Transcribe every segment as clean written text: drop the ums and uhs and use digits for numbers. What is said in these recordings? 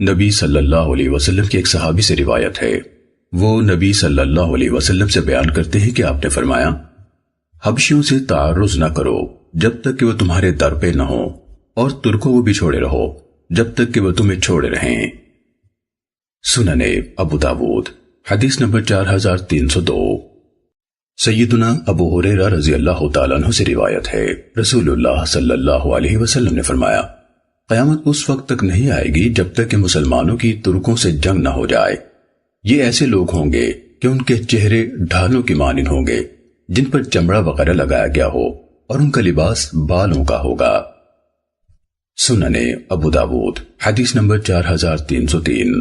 نبی صلی اللہ علیہ وسلم کے ایک صحابی سے روایت ہے، وہ نبی صلی اللہ علیہ وسلم سے بیان کرتے ہیں کہ آپ نے فرمایا، حبشیوں سے تعرض نہ کرو جب تک کہ وہ تمہارے در پہ نہ ہو، اور ترکوں کو بھی چھوڑے رہو جب تک کہ وہ تمہیں چھوڑے رہیں۔ سنن ابو داود حدیث نمبر 4302۔ سیدنا ابو ہریرہ رضی اللہ تعالیٰ عنہ سے روایت ہے، رسول اللہ صلی اللہ علیہ وسلم نے فرمایا، قیامت اس وقت تک نہیں آئے گی جب تک کہ مسلمانوں کی ترکوں سے جنگ نہ ہو جائے۔ یہ ایسے لوگ ہوں گے کہ ان کے چہرے ڈھالوں کی مانند ہوں گے، جن پر چمڑا وغیرہ لگایا گیا ہو، اور ان کا لباس بالوں کا ہوگا۔ سنن ابو داود حدیث نمبر 4303۔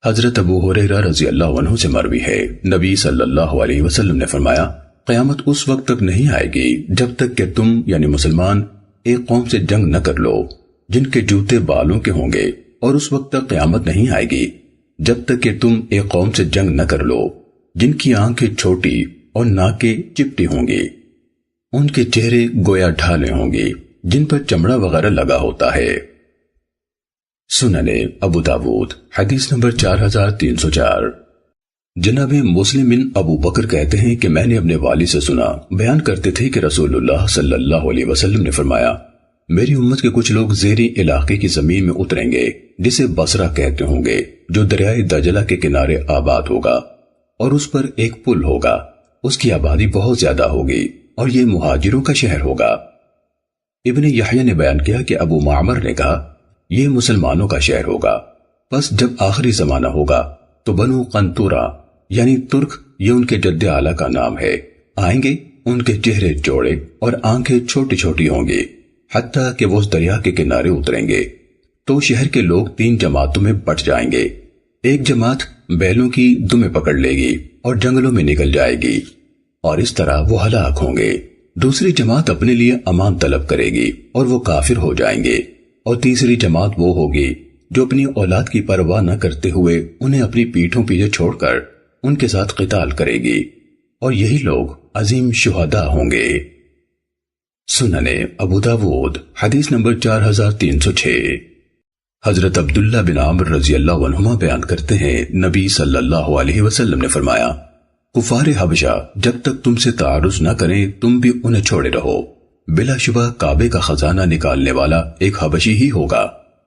حضرت ابو ہریرہ رضی اللہ عنہ سے مروی ہے، نبی صلی اللہ علیہ وسلم نے فرمایا، قیامت اس وقت تک نہیں آئے گی جب تک کہ تم یعنی مسلمان ایک قوم سے جنگ نہ کر لو جن کے جوتے بالوں کے ہوں گے، اور اس وقت تک قیامت نہیں آئے گی جب تک کہ تم ایک قوم سے جنگ نہ کر لو جن کی آنکھیں چھوٹی اور ناکیں چپٹی ہوں گی، ان کے چہرے گویا ڈھالے ہوں گے جن پر چمڑا وغیرہ لگا ہوتا ہے۔ سنن ابو داود حدیث نمبر 4304۔ جناب مسلم بن ابو بکر کہتے ہیں کہ میں نے اپنے والد سے سنا، بیان کرتے تھے کہ رسول اللہ صلی اللہ علیہ وسلم نے فرمایا، میری امت کے کچھ لوگ زیریں علاقے کی زمین میں اتریں گے جسے بصرہ کہتے ہوں گے، جو دریائے دجلہ کے کنارے آباد ہوگا، اور اس پر ایک پل ہوگا، اس کی آبادی بہت زیادہ ہوگی، اور یہ مہاجروں کا شہر ہوگا۔ ابن یحییٰ نے بیان کیا کہ ابو معمر نے کہا، یہ مسلمانوں کا شہر ہوگا، پس جب آخری زمانہ ہوگا تو بنو قنطورہ یعنی ترک، یہ ان کے جد اعلیٰ کا نام ہے، آئیں گے، ان کے چہرے چوڑے اور آنکھیں چھوٹی چھوٹی ہوں گی، حتیٰ کہ وہ اس دریا کے کنارے اتریں گے تو شہر کے لوگ 3 جماعتوں میں بٹ جائیں گے۔ ایک جماعت بیلوں کی دمیں پکڑ لے گی اور جنگلوں میں نکل جائے گی، اور اس طرح وہ ہلاک ہوں گے۔ دوسری جماعت اپنے لیے امان طلب کرے گی اور وہ کافر ہو جائیں گے، اور تیسری جماعت وہ ہوگی جو اپنی اولاد کی پرواہ نہ کرتے ہوئے انہیں اپنی پیٹھوں پیچھے چھوڑ کر ان کے ساتھ قتال کرے گی، اور یہی لوگ عظیم شہداء ہوں گے۔ سنن ابو داود حدیث نمبر 4306۔ حضرت عبداللہ بن عامر رضی اللہ عنہما بیان کرتے ہیں، نبی صلی اللہ علیہ وسلم نے فرمایا، کفار حبشہ جب تک تم سے تعارض نہ کریں تم بھی انہیں چھوڑے رہو، بلا شبہ کعبے کا خزانہ نکالنے والا ایک حبشی ہی ہوگا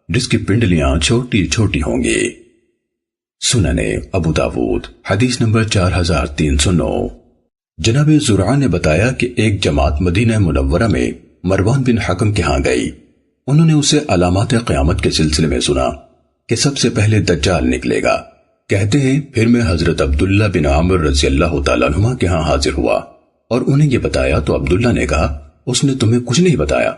جس کی پنڈلیاں چھوٹی چھوٹی ہوں گی۔ سنن ابو داود حدیث نمبر 4309۔ جناب زرعہ نے بتایا کہ ایک جماعت مدینہ منورہ میں مروان بن حکم کے ہاں گئی، انہوں نے اسے علامات قیامت کے سلسلے میں سنا کہ سب سے پہلے دجال نکلے گا۔ کہتے ہیں پھر میں حضرت عبداللہ بن عامر رضی اللہ تعالیٰ عنہ کے ہاں حاضر ہوا اور انہیں یہ بتایا تو عبداللہ نے کہا، اس نے تمہیں کچھ نہیں بتایا؟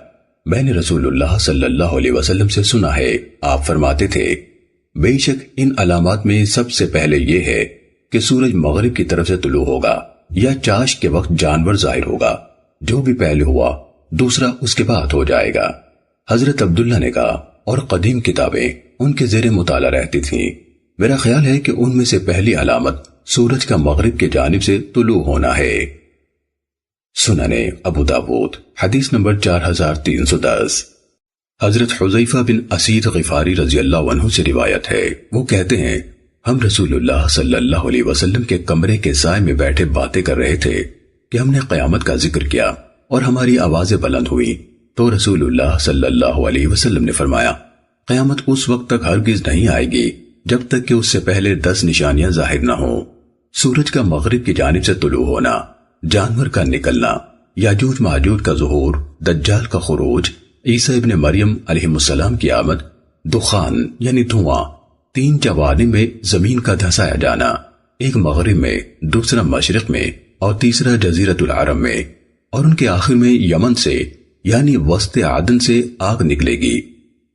میں نے رسول اللہ صلی اللہ علیہ وسلم سے سنا ہے، آپ فرماتے تھے، بے شک ان علامات میں سب سے پہلے یہ ہے کہ سورج مغرب کی طرف سے طلوع ہوگا یا چاش کے وقت جانور ظاہر ہوگا، جو بھی پہلے ہوا دوسرا اس کے بعد ہو جائے گا۔ حضرت عبداللہ نے کہا، اور قدیم کتابیں ان کے زیر مطالعہ رہتی تھیں، میرا خیال ہے کہ ان میں سے پہلی علامت سورج کا مغرب کی جانب سے طلوع ہونا ہے۔ سنن ابو داود حدیث نمبر 4310۔ حضرت حذیفہ بن اسید غفاری رضی اللہ عنہ سے روایت ہے، وہ کہتے ہیں، ہم رسول اللہ صلی اللہ علیہ وسلم کے کمرے کے سائے میں بیٹھے باتیں کر رہے تھے کہ ہم نے قیامت کا ذکر کیا اور ہماری آوازیں بلند ہوئی تو رسول اللہ صلی اللہ علیہ وسلم نے فرمایا، قیامت اس وقت تک ہرگز نہیں آئے گی جب تک کہ اس سے پہلے 10 نشانیاں ظاہر نہ ہوں، سورج کا مغرب کی جانب سے طلوع ہونا، جانور کا نکلنا، یاجوج ماجوج کا ظہور، دجال کا خروج، عیسیٰ ابن مریم علیہ السلام کی آمد، دخان یعنی دھواں، 3 جوانب میں زمین کا دھسایا جانا، ایک مغرب میں، دوسرا مشرق میں اور تیسرا جزیرۃ العرب میں، اور ان کے آخر میں یمن سے یعنی وسط عدن سے آگ نکلے گی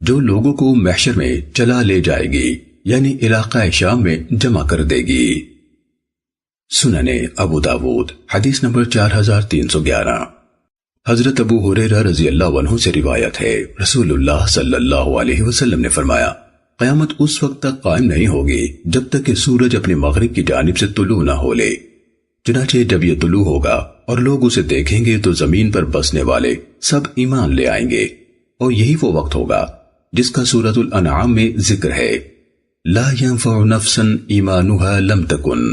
جو لوگوں کو محشر میں چلا لے جائے گی یعنی علاقہ شام میں جمع کر دے گی۔ سنن ابو داود حدیث نمبر 4311۔ حضرت ابو ہریرہ رضی اللہ عنہ سے روایت ہے، رسول اللہ صلی اللہ علیہ وسلم نے فرمایا، قیامت اس وقت تک قائم نہیں ہوگی جب تک کہ سورج اپنے مغرب کی جانب سے طلوع نہ ہو لے، چنانچہ جب یہ طلوع ہوگا اور لوگ اسے دیکھیں گے تو زمین پر بسنے والے سب ایمان لے آئیں گے، اور یہی وہ وقت ہوگا جس کا سورۃ الانعام میں ذکر ہے، لا ينفع نفسا ایمانها لم تکن،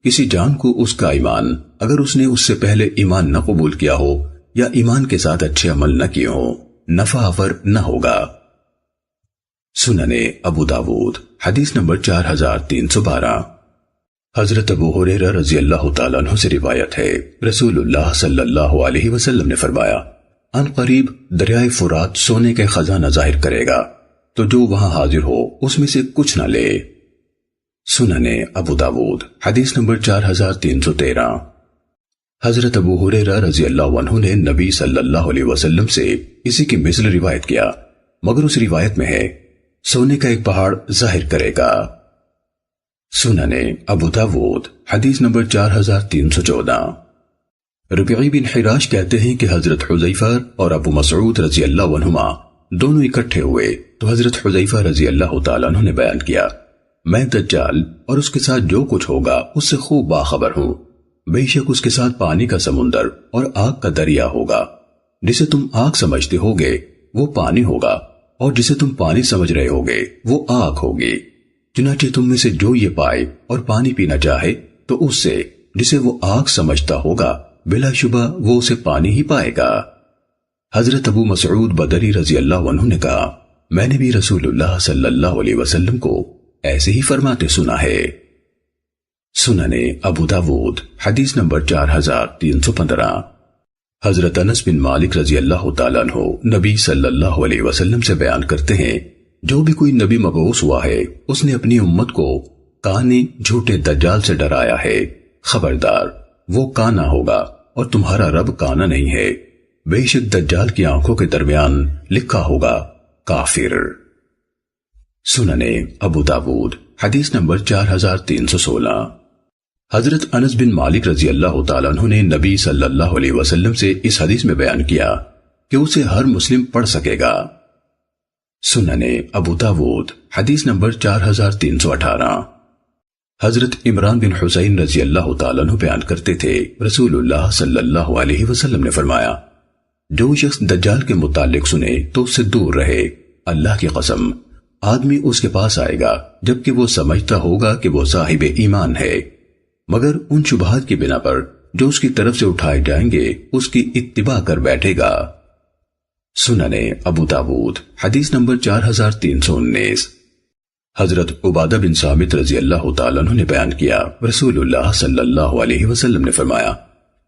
کسی جان کو اس کا ایمان اگر اس نے اس سے پہلے ایمان نہ قبول کیا ہو یا ایمان کے ساتھ اچھے عمل نہ کیے ہو، نفع آور نہ ہوگا۔ سنن ابو داود حدیث نمبر 4312۔ حضرت ابو ہریرہ رضی اللہ تعالیٰ عنہ سے روایت ہے، رسول اللہ صلی اللہ علیہ وسلم نے فرمایا، ان قریب دریائے فرات سونے کے خزانہ ظاہر کرے گا، تو جو وہاں حاضر ہو اس میں سے کچھ نہ لے۔ سنن ابو داود حدیث نمبر 4313۔ حضرت ابو ہریرہ رضی اللہ عنہ نے نبی صلی اللہ علیہ وسلم سے اسی کی مثل روایت کیا، مگر اس روایت میں ہے سونے کا ایک پہاڑ ظاہر کرے گا۔ سنن ابو داود حدیث نمبر 4314۔ ربیعی بن حراش کہتے ہیں کہ حضرت حذیفہ اور ابو مسعود رضی اللہ عنہما دونوں اکٹھے ہوئے تو حضرت حذیفہ رضی اللہ تعالیٰ عنہ نے بیان کیا، میں دجال اور اس کے ساتھ جو کچھ ہوگا اس سے خوب باخبر ہوں، بے شک اس کے ساتھ پانی کا سمندر اور آگ کا دریا ہوگا، جسے تم آگ سمجھتے ہوگے وہ پانی ہوگا، اور جسے تم پانی سمجھ رہے ہوگے وہ آگ ہوگی، چنانچہ تم میں سے جو یہ پائے اور پانی پینا چاہے تو اس سے جسے وہ آگ سمجھتا ہوگا بلا شبہ وہ اسے پانی ہی پائے گا۔ حضرت ابو مسعود بدری رضی اللہ عنہ نے کہا، میں نے بھی رسول اللہ صلی اللہ علیہ وسلم کو ایسے ہی فرماتے سنا ہے۔ سنن ابو داود حدیث نمبر 4315۔ حضرت انس بن مالک رضی اللہ تعالیٰ عنہ نبی صلی اللہ علیہ وسلم سے بیان کرتے ہیں، جو بھی کوئی نبی مبعوث ہوا ہے اس نے اپنی امت کو کانے جھوٹے دجال سے ڈرایا ہے، خبردار وہ کانا ہوگا اور تمہارا رب کانا نہیں ہے، بے شک دجال کی آنکھوں کے درمیان لکھا ہوگا کافر۔ سنن ابو داود حدیث نمبر 4316۔ حضرت انس بن مالک رضی اللہ تعالیٰ عنہ نے نبی صلی اللہ علیہ وسلم سے اس حدیث میں بیان کیا کہ اسے ہر مسلم پڑھ سکے گا۔ سنن ابو داود حدیث نمبر 4318۔ حضرت عمران بن حسین رضی اللہ تعالیٰ عنہ بیان کرتے تھے، رسول اللہ صلی اللہ علیہ وسلم نے فرمایا، جو شخص دجال کے متعلق سنے تو اس سے دور رہے، اللہ کی قسم آدمی اس کے پاس آئے گا جبکہ وہ سمجھتا ہوگا کہ وہ صاحب ایمان ہے، مگر ان شبہات کی بنا پر جو اس کی طرف سے اٹھائے جائیں گے اس کی اتباع کر بیٹھے گا۔ سنن ابو داود حدیث نمبر 4319۔ حضرت عبادہ بن صامت رضی اللہ تعالیٰ عنہ نے بیان کیا، رسول اللہ صلی اللہ علیہ وسلم نے فرمایا،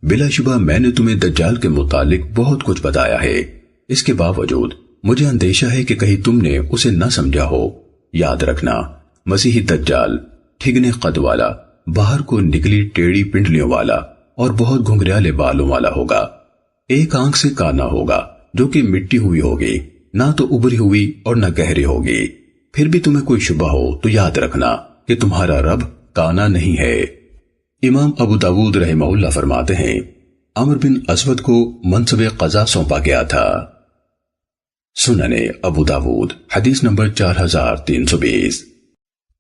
بلا شبہ میں نے تمہیں دجال کے متعلق بہت کچھ بتایا ہے، اس کے باوجود مجھے اندیشہ ہے کہ کہیں تم نے اسے نہ سمجھا ہو۔ یاد رکھنا، مسیحی دجال ٹھگنے قد والا، باہر کو نکلی ٹیڑھی پنڈلیوں والا اور بہت گھنگریالے بالوں والا ہوگا، ایک آنکھ سے کانا ہوگا جو کہ مٹی ہوئی ہوگی، نہ تو ابری ہوئی اور نہ گہری ہوگی، پھر بھی تمہیں کوئی شبہ ہو تو یاد رکھنا کہ تمہارا رب کانا نہیں ہے۔ امام ابو داود رحمہ اللہ فرماتے ہیں، عمر بن اسود کو منصب قضا سونپا گیا تھا۔ سنن ابو داود حدیث نمبر 4320۔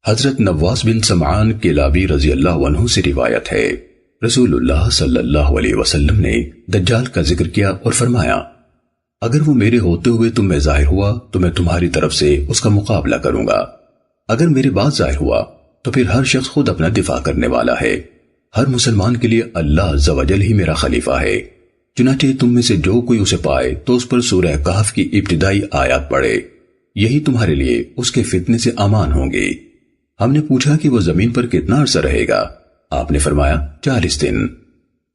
حضرت نواس بن سمعان کلابی رضی اللہ عنہ سے روایت ہے، رسول اللہ صلی اللہ علیہ وسلم نے دجال کا ذکر کیا اور فرمایا، اگر وہ میرے ہوتے ہوئے تم میں ظاہر ہوا تو میں تمہاری طرف سے اس کا مقابلہ کروں گا، اگر میرے بعد ظاہر ہوا تو پھر ہر شخص خود اپنا دفاع کرنے والا ہے، ہر مسلمان کے لیے اللہ عز و جل ہی میرا خلیفہ ہے، چنانچہ تم میں سے جو کوئی اسے پائے تو اس پر سورہ کہف کی ابتدائی آیات پڑھے، یہی تمہارے لیے اس کے فتنے سے امان ہوں گی۔ ہم نے پوچھا کہ وہ زمین پر کتنا عرصہ رہے گا؟ آپ نے فرمایا 40 دن،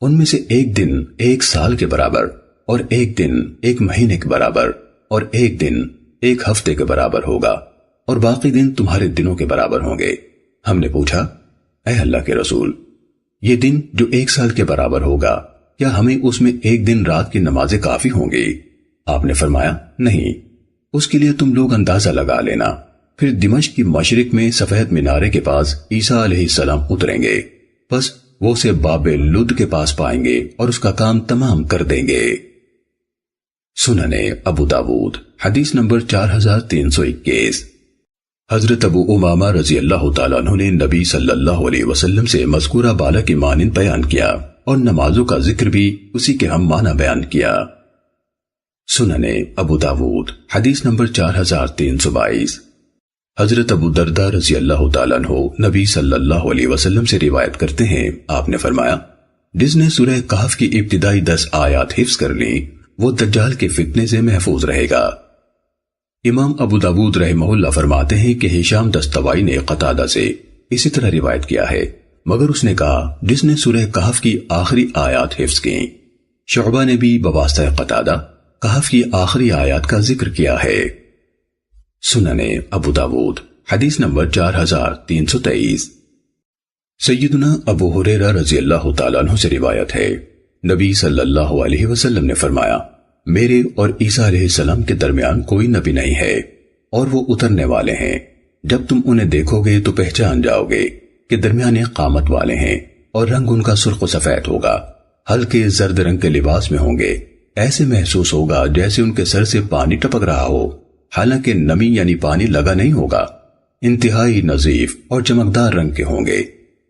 ان میں سے ایک دن 1 سال کے برابر، اور ایک دن 1 مہینے کے برابر، اور ایک دن 1 ہفتے کے برابر ہوگا، اور باقی دن تمہارے دنوں کے برابر ہوں گے۔ ہم نے پوچھا، اے اللہ کے رسول، یہ دن جو 1 سال کے برابر ہوگا، کیا ہمیں اس میں ایک دن رات کی نمازیں کافی ہوں گی؟ آپ نے فرمایا نہیں، اس کے لیے تم لوگ اندازہ لگا لینا، پھر دمشق کی مشرق میں سفید مینارے کے پاس عیسیٰ علیہ السلام اتریں گے، پس وہ اسے باب لد کے پاس پائیں گے اور اس کا کام تمام کر دیں گے۔ سنن ابو داود حدیث نمبر 4321۔ حضرت ابو امامہ رضی اللہ تعالیٰ عنہ نے نبی صلی اللہ علیہ وسلم سے مذکورہ بالا کی مانند بیان کیا اور نمازوں کا ذکر بھی اسی کے ہم معنی بیان کیا۔ سننے ابو داود حدیث نمبر 4322۔ حضرت ابو درداء رضی اللہ تعالیٰ عنہ نبی صلی اللہ علیہ وسلم سے روایت کرتے ہیں، آپ نے فرمایا، جس نے سورہ کہف کی ابتدائی 10 آیات حفظ کر لیں وہ دجال کے فتنے سے محفوظ رہے گا۔ امام ابو داود رحمہ اللہ فرماتے ہیں کہ ہشام دستوائی نے قتادہ سے اسی طرح روایت کیا ہے، مگر اس نے کہا جس نے سورہ کہف کی آخری آیات حفظ کی۔ شعبہ نے بھی بواسطہ قتادہ کہف کی آخری آیات کا ذکر کیا ہے۔ سننے ابو داود حدیث نمبر 4323۔ سیدنا ابو ہریرہ رضی اللہ تعالیٰ عنہ سے روایت ہے، نبی صلی اللہ علیہ وسلم نے فرمایا، میرے اور عیسیٰ علیہ السلام کے درمیان کوئی نبی نہیں ہے اور وہ اترنے والے ہیں، جب تم انہیں دیکھو گے تو پہچان جاؤ گے کہ درمیانے قامت والے ہیں اور رنگ ان کا سرخ و سفید ہوگا، ہلکے زرد رنگ کے لباس میں ہوں گے، ایسے محسوس ہوگا جیسے ان کے سر سے پانی ٹپک رہا ہو، حالانکہ نمی یعنی پانی لگا نہیں ہوگا، انتہائی نظیف اور چمکدار رنگ کے ہوں گے۔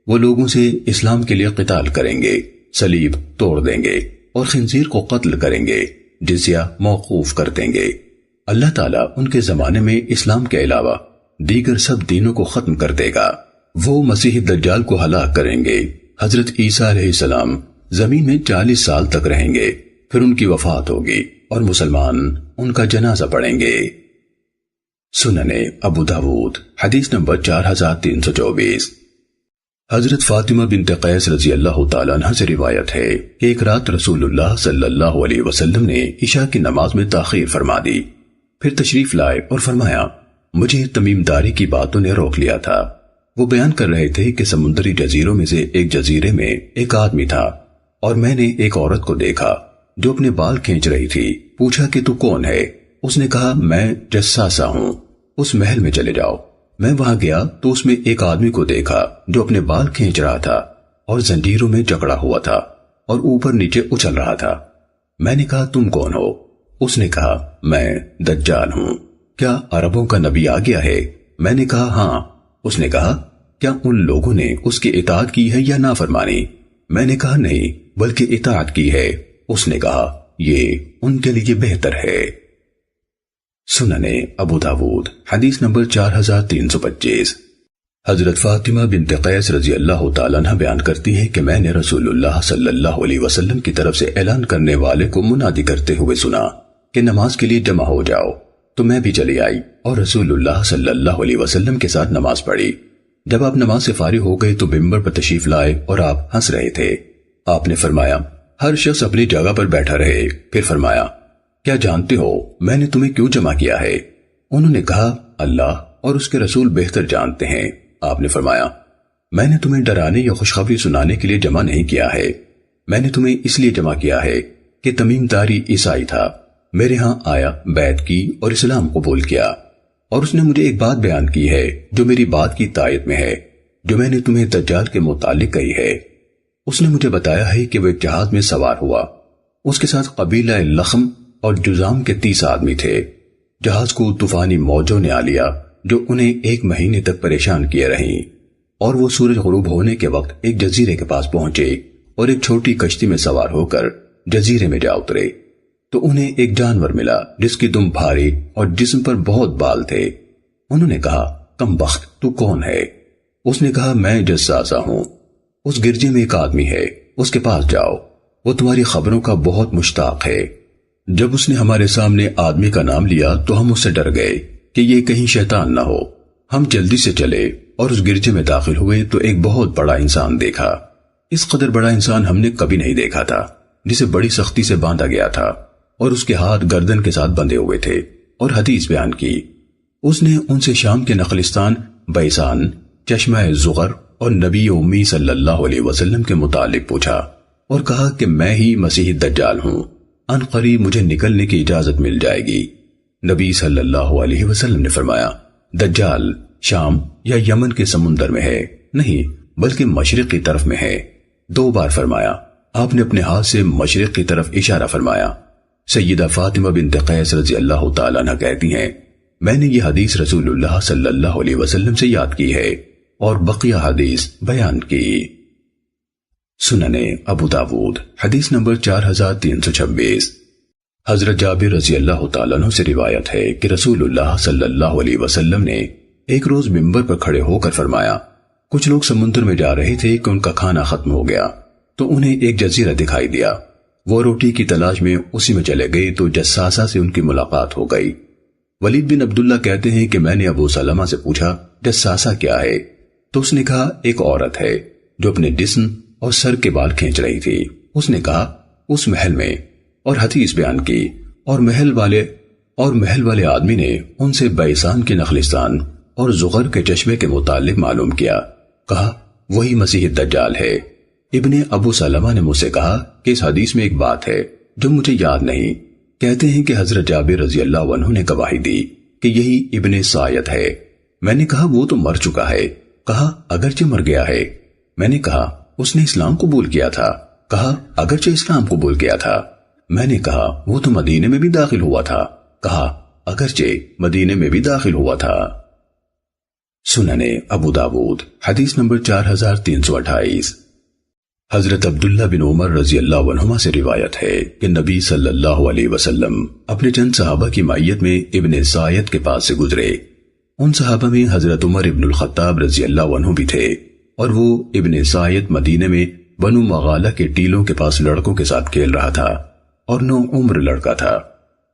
وہ لوگوں سے اسلام کے لیے قتال کریں گے، صلیب توڑ دیں گے اور خنزیر کو قتل کریں گے، جزیہ موقوف کر دیں گے۔ اللہ تعالیٰ ان کے زمانے میں اسلام کے علاوہ دیگر سب دینوں کو ختم کر دے گا۔ وہ مسیح دجال کو ہلاک کریں گے۔ حضرت عیسیٰ علیہ السلام زمین میں 40 سال تک رہیں گے، پھر ان کی وفات ہوگی اور مسلمان ان کا جنازہ پڑھیں گے۔ سننے ابو داود حدیث نمبر 4324۔ حضرت فاطمہ بنت قیس رضی اللہ تعالیٰ عنہ سے روایت ہے کہ ایک رات رسول اللہ صلی اللہ علیہ وسلم نے عشاء کی نماز میں تاخیر فرما دی، پھر تشریف لائے اور فرمایا، مجھے تمیم داری کی باتوں نے روک لیا تھا۔ وہ بیان کر رہے تھے کہ سمندری جزیروں میں سے ایک جزیرے میں ایک آدمی تھا اور میں نے ایک عورت کو دیکھا جو اپنے بال کھینچ رہی تھی۔ پوچھا کہ تو کون ہے؟ اس نے کہا، میں جساسہ ہوں، اس محل میں چلے جاؤ۔ میں وہاں گیا تو اس میں ایک آدمی کو دیکھا جو اپنے بال کھینچ رہا تھا اور زنجیروں میں جکڑا ہوا تھا اور اوپر نیچے اچھل رہا تھا۔ میں نے کہا، تم کون ہو؟ اس نے کہا، میں دجال ہوں۔ کیا عربوں کا نبی آ گیا ہے؟ میں نے کہا، ہاں۔ اس نے کہا، کیا ان لوگوں نے اس کی اطاعت کی ہے یا نافرمانی؟ میں نے کہا، نہیں بلکہ اطاعت کی ہے۔ اس نے کہا، یہ ان کے لیے بہتر ہے۔ سننے ابو داود حدیث نمبر 4325۔ حضرت فاطمہ بنت قیس رضی اللہ تعالیٰ عنہ بیان کرتی ہیں کہ میں نے رسول اللہ صلی اللہ علیہ وسلم کی طرف سے اعلان کرنے والے کو منادی کرتے ہوئے سنا کہ نماز کے لیے جمع ہو جاؤ، تو میں بھی چلی آئی اور رسول اللہ صلی اللہ علیہ وسلم کے ساتھ نماز پڑھی۔ جب آپ نماز سے فارغ ہو گئے تو ممبر پر تشریف لائے اور آپ ہنس رہے تھے۔ آپ نے فرمایا، ہر شخص اپنی جگہ پر بیٹھا رہے۔ پھر فرمایا، کیا جانتے ہو میں نے تمہیں کیوں جمع کیا ہے؟ انہوں نے کہا، اللہ اور اس کے رسول بہتر جانتے ہیں۔ آپ نے فرمایا، میں نے تمہیں ڈرانے یا خوشخبری سنانے کے لیے جمع نہیں کیا ہے، میں نے تمہیں اس لیے جمع کیا ہے کہ تمیم داری عیسائی تھا، میرے ہاں آیا، بیعت کی اور اسلام قبول کیا، اور اس نے مجھے ایک بات بیان کی ہے جو میری بات کی تائید میں ہے، جو میں نے تمہیں دجال کے متعلق کہی ہے۔ اس نے مجھے بتایا ہے کہ وہ ایک جہاز میں سوار ہوا، اس کے ساتھ قبیلہ لخم اور جزام کے 30 آدمی تھے۔ جہاز کو طوفانی موجوں نے آ لیا جو انہیں 1 مہینے تک پریشان کیے رہیں، اور وہ سورج غروب ہونے کے وقت ایک جزیرے کے پاس پہنچے اور ایک چھوٹی کشتی میں سوار ہو کر جزیرے میں جا اترے تو انہیں ایک جانور ملا جس کی دم بھاری اور جسم پر بہت بال تھے۔ انہوں نے کہا، کم بخت تو کون ہے؟ اس نے کہا، میں جساسہ ہوں۔ اس گرجے میں ایک آدمی ہے، اس کے پاس جاؤ، وہ تمہاری خبروں کا بہت مشتاق ہے۔ جب اس نے ہمارے سامنے آدمی کا نام لیا تو ہم اس سے ڈر گئے کہ یہ کہیں شیطان نہ ہو۔ ہم جلدی سے چلے اور اس گرجے میں داخل ہوئے تو ایک بہت بڑا انسان دیکھا۔ اس قدر بڑا انسان ہم نے کبھی نہیں دیکھا تھا، جسے بڑی سختی سے باندھا گیا تھا اور اس کے ہاتھ گردن کے ساتھ بندھے ہوئے تھے، اور حدیث بیان کی۔ اس نے ان سے شام کے نخلستان، بیسان، چشمہ زغر اور نبی امی صلی اللہ علیہ وسلم کے متعلق پوچھا اور کہا کہ میں ہی مسیح دجال ہوں، ان قریب مجھے نکلنے کی اجازت مل جائے گی۔ نبی صلی اللہ علیہ وسلم نے فرمایا، دجال شام یا یمن کے سمندر میں ہے، نہیں بلکہ مشرق کی طرف میں ہے۔ 2 بار فرمایا۔ آپ نے اپنے ہاتھ سے مشرق کی طرف اشارہ فرمایا۔ سیدہ فاطمہ بنت قیس رضی اللہ تعالیٰ عنہ کہتی ہیں، میں نے یہ حدیث رسول اللہ صلی اللہ علیہ وسلم سے یاد کی ہے اور بقیہ حدیث بیان کی۔ سننے ابو داود حدیث نمبر 4326۔ حضرت جابر رضی اللہ تعالیٰ عنہ سے روایت ہے کہ رسول اللہ صلی اللہ علیہ وسلم نے ایک روز منبر پر کھڑے ہو کر فرمایا، کچھ لوگ سمندر میں جا رہے تھے کہ ان کا کھانا ختم ہو گیا تو انہیں ایک جزیرہ دکھائی دیا۔ وہ روٹی کی تلاش میں اسی میں چلے گئے تو جساسہ سے ان کی ملاقات ہو گئی۔ ولید بن عبداللہ کہتے ہیں کہ میں نے ابو سلمہ سے پوچھا جساسہ کیا ہے؟ تو اس نے کہا ایک عورت ہے جو اپنے جسم اور سر کے بال کھینچ رہی تھی۔ اس نے کہا اس محل میں، اور حدیث بیان کی، اور محل والے آدمی نے ان سے بیسان کے نخلستان اور زغر کے چشمے کے متعلق معلوم کیا۔ کہا وہی مسیح الدجال ہے۔ ابن ابو سلمہ نے مجھ سے کہا کہ اس حدیث میں ایک بات ہے جو مجھے یاد نہیں۔ کہتے ہیں کہ حضرت جابر رضی اللہ عنہ نے گواہی دی کہ یہی ابن سایت ہے۔ میں نے کہا وہ تو مر چکا ہے۔ کہا اگرچہ مر گیا ہے۔ میں نے کہا اس نے اسلام قبول کیا تھا۔ کہا اگرچہ اسلام قبول کیا تھا۔ میں نے کہا وہ تو مدینے میں بھی داخل ہوا تھا۔ کہا اگرچہ مدینے میں بھی داخل ہوا تھا۔ سننے ابو داود حدیث نمبر 4328۔ حضرت عبداللہ بن عمر رضی اللہ عنہما سے روایت ہے کہ نبی صلی اللہ علیہ وسلم اپنے چند صحابہ کی معیت میں ابن سایت کے پاس سے گزرے۔ ان صحابہ میں حضرت عمر ابن الخطاب رضی اللہ عنہ بھی تھے، اور وہ ابن سایت مدینے میں بنو مغالہ کے ٹیلوں کے پاس لڑکوں کے ساتھ کھیل رہا تھا، اور نو عمر لڑکا تھا۔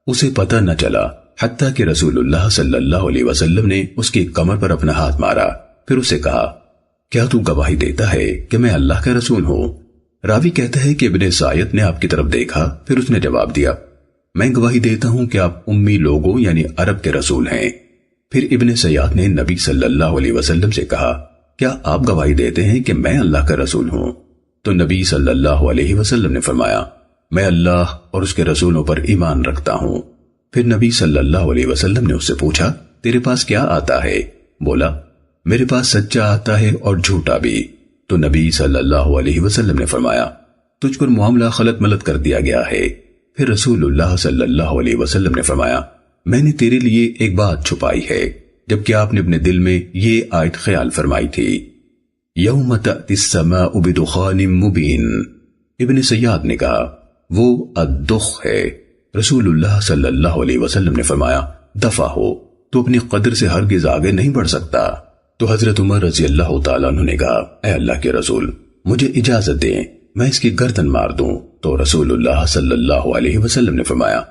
اسے پتہ نہ چلا حتیٰ کہ رسول اللہ صلی اللہ علیہ وسلم نے اس کی کمر پر اپنا ہاتھ مارا، پھر اسے کہا کیا تو گواہی دیتا ہے کہ میں اللہ کا رسول ہوں؟ راوی کہتا ہے کہ ابن سایت نے آپ کی طرف دیکھا، پھر اس نے جواب دیا میں گواہی دیتا ہوں کہ آپ امی لوگوں یعنی عرب کے رسول ہیں۔ پھر ابن سیاد نے نبی صلی اللہ علیہ وسلم سے کہا کیا آپ گواہی دیتے ہیں کہ میں اللہ کا رسول ہوں؟ تو نبی صلی اللہ علیہ وسلم نے فرمایا میں اللہ اور اس کے رسولوں پر ایمان رکھتا ہوں۔ پھر نبی صلی اللہ علیہ وسلم نے اس سے پوچھا تیرے پاس کیا آتا ہے؟ بولا میرے پاس سچا آتا ہے اور جھوٹا بھی۔ تو نبی صلی اللہ علیہ وسلم نے فرمایا تجھ پر معاملہ خلط ملط کر دیا گیا ہے۔ پھر رسول اللہ صلی اللہ علیہ وسلم نے فرمایا میں نے تیرے لیے ایک بات چھپائی ہے، جبکہ آپ نے اپنے دل میں یہ آیت خیال فرمائی تھی یوم تأتی السماء بدخان مبین۔ ابن سیاد نے کہا وہ الدخ ہے۔ رسول اللہ صلی اللہ علیہ وسلم نے فرمایا دفع ہو، تو اپنی قدر سے ہرگز آگے نہیں بڑھ سکتا۔ تو حضرت عمر رضی اللہ تعالیٰ عنہ نے کہا اے اللہ کے رسول مجھے اجازت دیں میں اس کی گردن مار دوں۔ تو رسول اللہ صلی اللہ علیہ وسلم نے فرمایا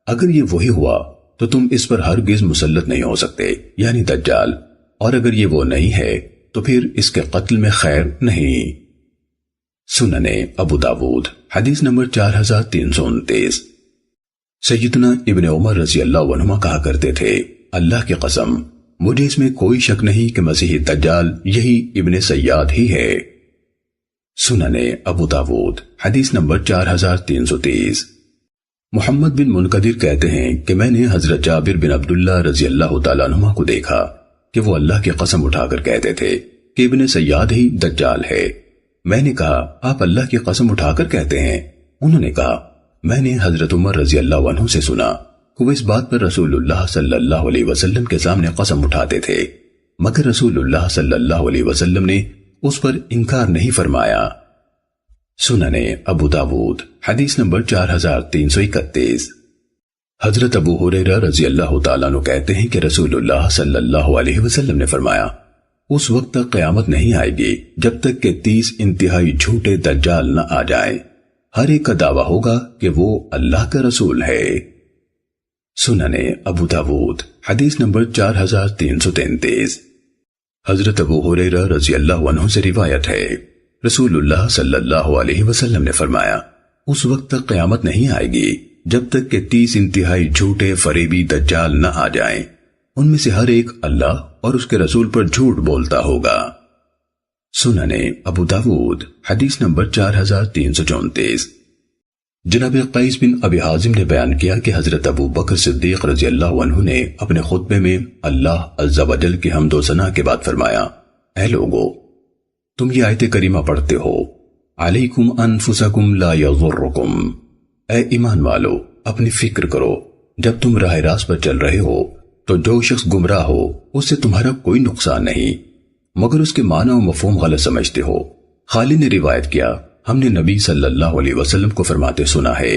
اگر یہ وہی ہوا تو تم اس پر ہرگز مسلط نہیں ہو سکتے یعنی دجال، اور اگر یہ وہ نہیں ہے تو پھر اس کے قتل میں خیر نہیں۔ سننے ابو داود حدیث نمبر 4329۔ سیدنا ابن عمر رضی اللہ عنہما کہا کرتے تھے اللہ کی قسم مجھے اس میں کوئی شک نہیں کہ مسیح دجال یہی ابن سیاد ہی ہے۔ سننے ابو داود حدیث نمبر 4330۔ محمد بن منقدر کہتے ہیں کہ میں نے حضرت جابر بن عبداللہ رضی اللہ تعالیٰ عنہما کو دیکھا کہ وہ اللہ کی قسم اٹھا کر کہتے تھے کہ ابن سیاد ہی دجال ہے۔ میں نے کہا آپ اللہ کی قسم اٹھا کر کہتے ہیں؟ انہوں نے کہا میں نے حضرت عمر رضی اللہ عنہ سے سنا کہ وہ اس بات پر رسول اللہ صلی اللہ علیہ وسلم کے سامنے قسم اٹھاتے تھے، مگر رسول اللہ صلی اللہ علیہ وسلم نے اس پر انکار نہیں فرمایا۔ سننے ابو داود حدیث نمبر 4331۔ حضرت ابو ہریرہ رضی اللہ تعالیٰ عنہ کہتے ہیں کہ رسول اللہ صلی اللہ علیہ وسلم نے فرمایا اس وقت تک قیامت نہیں آئے گی جب تک کہ 30 انتہائی جھوٹے دجال نہ آ جائیں، ہر ایک کا دعویٰ ہوگا کہ وہ اللہ کا رسول ہے۔ سننے ابو داود حدیث نمبر 4333۔ حضرت ابو ہریرہ رضی اللہ عنہ سے روایت ہے رسول اللہ صلی اللہ علیہ وسلم نے فرمایا اس وقت تک قیامت نہیں آئے گی جب تک کہ 30 انتہائی جھوٹے فریبی دجال نہ آ جائیں، ان میں سے ہر ایک اللہ اور اس کے رسول پر جھوٹ بولتا ہوگا۔ سننے ابو داود حدیث نمبر 4334۔ جناب قیس بن ابی حازم نے بیان کیا کہ حضرت ابو بکر صدیق رضی اللہ عنہ نے اپنے خطبے میں اللہ عز و جل کی حمد و ثنا کے بعد فرمایا اے لوگو تم یہ آیت کریمہ پڑھتے ہو علیکم انفسکم لا یضرکم، اے ایمان والو اپنی فکر کرو جب تم راہ راست پر چل رہے ہو تو جو شخص گمراہ ہو اس سے تمہارا کوئی نقصان نہیں، مگر اس کے معنی و مفہوم غلط سمجھتے ہو۔ خالد نے روایت کیا ہم نے نبی صلی اللہ علیہ وسلم کو فرماتے سنا ہے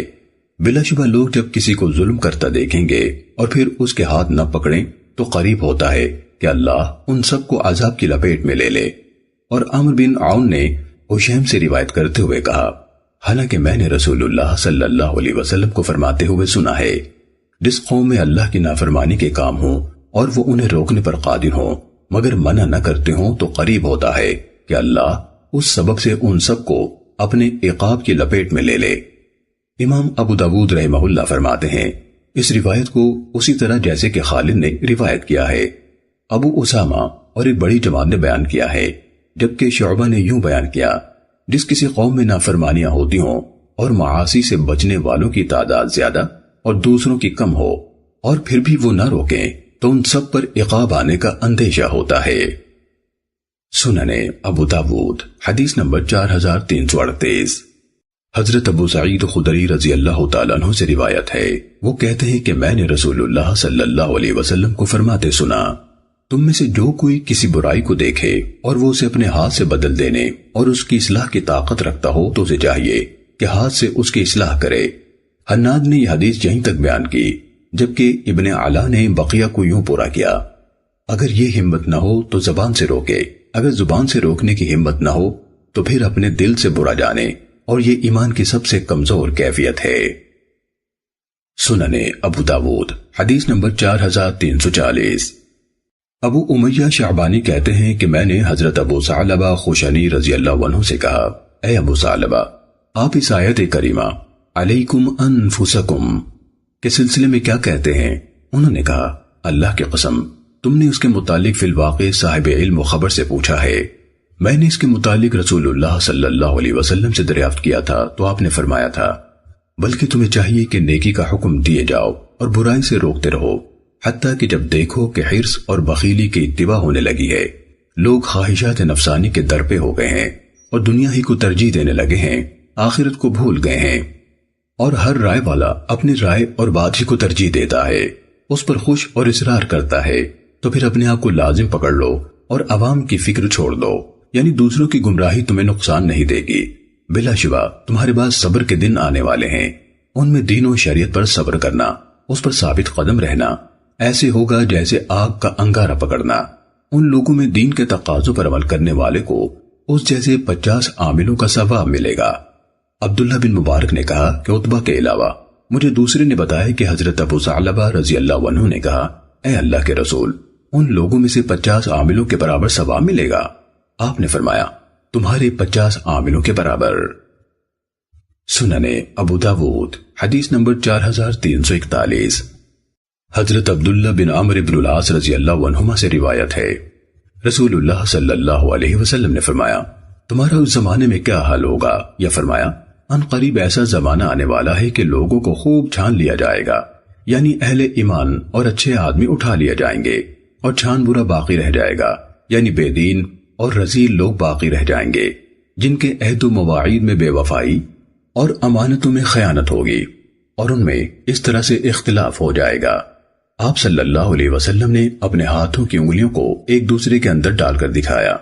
بلا شبہ لوگ جب کسی کو ظلم کرتا دیکھیں گے اور پھر اس کے ہاتھ نہ پکڑیں تو قریب ہوتا ہے کہ اللہ ان سب کو عذاب کی لپیٹ میں لے لے۔ اور عمر بن عون نے حشیم سے روایت کرتے ہوئے کہا، حالانکہ میں نے رسول اللہ صلی اللہ علیہ وسلم کو فرماتے ہوئے سنا ہے، جس قوم میں اللہ کی نافرمانی کے کام ہوں اور وہ انہیں روکنے پر قادر ہوں مگر منع نہ کرتے ہوں تو قریب ہوتا ہے کہ اللہ اس سبب سے ان سب کو اپنے عقاب کی لپیٹ میں لے لے۔ امام ابو داود رحمہ اللہ فرماتے ہیں، اس روایت کو اسی طرح جیسے کہ خالد نے روایت کیا ہے، ابو اسامہ اور ایک بڑی جماعت نے بیان کیا ہے، جبکہ شعبہ نے یوں بیان کیا، جس کسی قوم میں نافرمانیاں ہوتی ہوں اور معاصی سے بچنے والوں کی تعداد زیادہ اور دوسروں کی کم ہو اور پھر بھی وہ نہ روکیں تو ان سب پر عقاب آنے کا اندیشہ ہوتا ہے۔ سننے ابو داود حدیث نمبر 4338۔ حضرت ابو سعید خدری رضی اللہ تعالیٰ عنہ سے روایت ہے، وہ کہتے ہیں کہ میں نے رسول اللہ صلی اللہ علیہ وسلم کو فرماتے سنا، تم میں سے جو کوئی کسی برائی کو دیکھے اور وہ اسے اپنے ہاتھ سے بدل دینے اور اس کی اصلاح کی طاقت رکھتا ہو تو اسے چاہیے کہ ہاتھ سے اس کی اصلاح کرے۔ حناد نے یہ حدیث یہیں تک بیان کی، جبکہ ابن علا نے بقیہ کو یوں پورا کیا، اگر یہ ہمت نہ ہو تو زبان سے روکے، اگر زبان سے روکنے کی ہمت نہ ہو تو پھر اپنے دل سے برا جانے، اور یہ ایمان کی سب سے کمزور کیفیت ہے۔ سننے ابو داود حدیث نمبر 4340۔ ابو امیہ شعبانی کہتے ہیں کہ میں نے حضرت ابو ثعلبہ خوشنی رضی اللہ عنہ سے کہا، اے ابو ثعلبہ، آپ اس آیت کریمہ علیکم انفسکم کے سلسلے میں کیا کہتے ہیں؟ انہوں نے کہا، اللہ کی قسم تم نے اس کے متعلق فی الواقع صاحب علم و خبر سے پوچھا ہے، میں نے اس کے متعلق رسول اللہ صلی اللہ علیہ وسلم سے دریافت کیا تھا تو آپ نے فرمایا تھا، بلکہ تمہیں چاہیے کہ نیکی کا حکم دیے جاؤ اور برائی سے روکتے رہو، حتیٰ کہ جب دیکھو کہ حرص اور بخیلی کی اتباع ہونے لگی ہے، لوگ خواہشات نفسانی کے در پہ ہو گئے ہیں اور دنیا ہی کو ترجیح دینے لگے ہیں، آخرت کو بھول گئے ہیں، اور ہر رائے والا اپنی رائے اور بات ہی کو ترجیح دیتا ہے، اس پر خوش اور اصرار کرتا ہے، تو پھر اپنے آپ کو لازم پکڑ لو اور عوام کی فکر چھوڑ دو، یعنی دوسروں کی گمراہی تمہیں نقصان نہیں دے گی، بلا شبہ تمہارے پاس صبر کے دن آنے والے ہیں، ان میں دین و شریعت پر صبر کرنا، اس پر ثابت قدم رہنا ایسے ہوگا جیسے آگ کا انگارہ پکڑنا۔ ان لوگوں میں دین کے تقاضوں پر عمل کرنے والے کو اس جیسے 50 عاملوں کا ثواب ملے گا۔ عبداللہ بن مبارک نے کہا کہ عتبہ کے علاوہ مجھے دوسرے نے بتایا کہ حضرت ابو ثعلبہ رضی اللہ عنہ نے کہا، اے اللہ کے رسول، ان لوگوں میں سے 50 عاملوں کے برابر ثواب ملے گا؟ آپ نے فرمایا، تمہارے 50 عاملوں کے برابر۔ سننے ابو داود حدیث نمبر 4341۔ حضرت عبداللہ بن عمرو بن العاص رضی اللہ عنہما سے روایت ہے، رسول اللہ صلی اللہ علیہ وسلم نے فرمایا، تمہارا اس زمانے میں کیا حال ہوگا؟ یا فرمایا، ان قریب ایسا زمانہ آنے والا ہے کہ لوگوں کو خوب چھان لیا جائے گا، یعنی اہل ایمان اور اچھے آدمی اٹھا لیا جائیں گے، اور چھان برا باقی رہ جائے گا، یعنی بے دین اور رذیل لوگ باقی رہ جائیں گے، جن کے عہد و مواعید میں بے وفائی اور امانتوں میں خیانت ہوگی، اور ان میں اس طرح سے اختلاف ہو جائے گا۔ آپ صلی اللہ علیہ وسلم نے اپنے ہاتھوں کی انگلیوں کو ایک دوسرے کے اندر ڈال کر دکھایا۔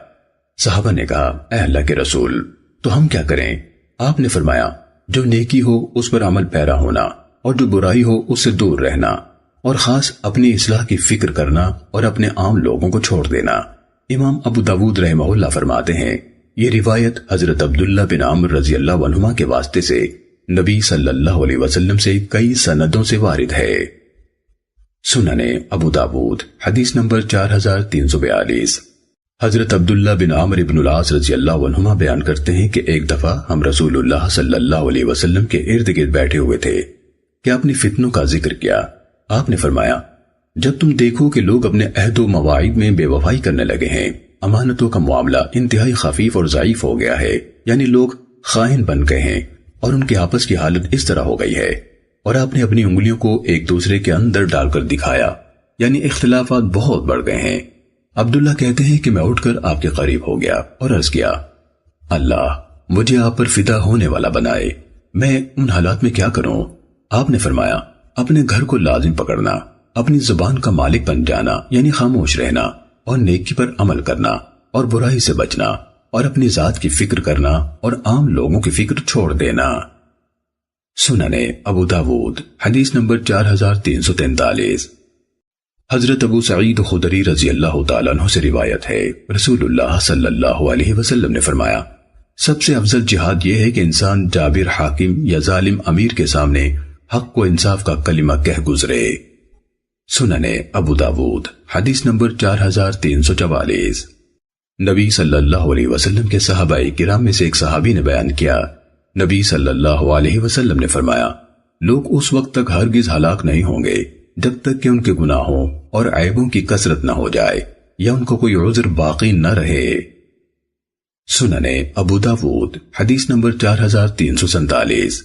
صحابہ نے کہا، اے اللہ کے رسول، تو ہم کیا کریں؟ آپ نے فرمایا، جو نیکی ہو اس پر عمل پیرا ہونا، اور جو برائی ہو اس سے دور رہنا، اور خاص اپنی اصلاح کی فکر کرنا اور اپنے عام لوگوں کو چھوڑ دینا۔ امام ابو داود رحمہ اللہ فرماتے ہیں، یہ روایت حضرت عبداللہ بن عمرو رضی اللہ عنہما کے واسطے سے نبی صلی اللہ علیہ وسلم سے کئی سندوں سے وارد ہے۔ سننے ابو داود حدیث نمبر 4342۔ حضرت عبداللہ بن عمرو بن العاص رضی اللہ عنہما بیان کرتے ہیں کہ ایک دفعہ ہم رسول اللہ صلی اللہ علیہ وسلم کے ارد گرد بیٹھے ہوئے تھے کہ اپنی فتنوں کا ذکر کیا۔ آپ نے فرمایا، جب تم دیکھو کہ لوگ اپنے عہد و مواعید میں بے وفائی کرنے لگے ہیں، امانتوں کا معاملہ انتہائی خفیف اور ضعیف ہو گیا ہے، یعنی لوگ خائن بن گئے ہیں اور ان کے آپس کی حالت اس طرح ہو گئی ہے، اور آپ نے اپنی انگلیوں کو ایک دوسرے کے اندر ڈال کر دکھایا، یعنی اختلافات بہت بڑھ گئے ہیں۔ عبداللہ کہتے ہیں کہ میں اٹھ کر آپ کے قریب ہو گیا اور عرض کیا، اللہ مجھے آپ پر فدا ہونے والا بنائے، میں ان حالات میں کیا کروں؟ آپ نے فرمایا، اپنے گھر کو لازم پکڑنا، اپنی زبان کا مالک بن جانا یعنی خاموش رہنا، اور نیکی پر عمل کرنا اور برائی سے بچنا، اور اپنی ذات کی فکر کرنا اور عام لوگوں کی فکر چھوڑ دینا۔ سننے ابو داود حدیث نمبر 4343۔ حضرت ابو سعید خدری رضی اللہ تعالیٰ عنہ سے روایت ہے، رسول اللہ صلی اللہ علیہ وسلم نے فرمایا، سب سے افضل جہاد یہ ہے کہ انسان جابر حاکم یا ظالم امیر کے سامنے حق و انصاف کا کلمہ کہہ گزرے۔ سننے ابو داود حدیث نمبر 4344۔ نبی صلی اللہ علیہ وسلم کے صحابہ کرام میں سے ایک صحابی نے بیان کیا، نبی صلی اللہ علیہ وسلم نے فرمایا، لوگ اس وقت تک ہرگز ہلاک نہیں ہوں گے جب تک کہ ان کے گناہوں اور عیبوں کی کثرت نہ ہو جائے یا ان کو کوئی عذر باقی نہ رہے۔ سننے ابو داود حدیث نمبر 4347۔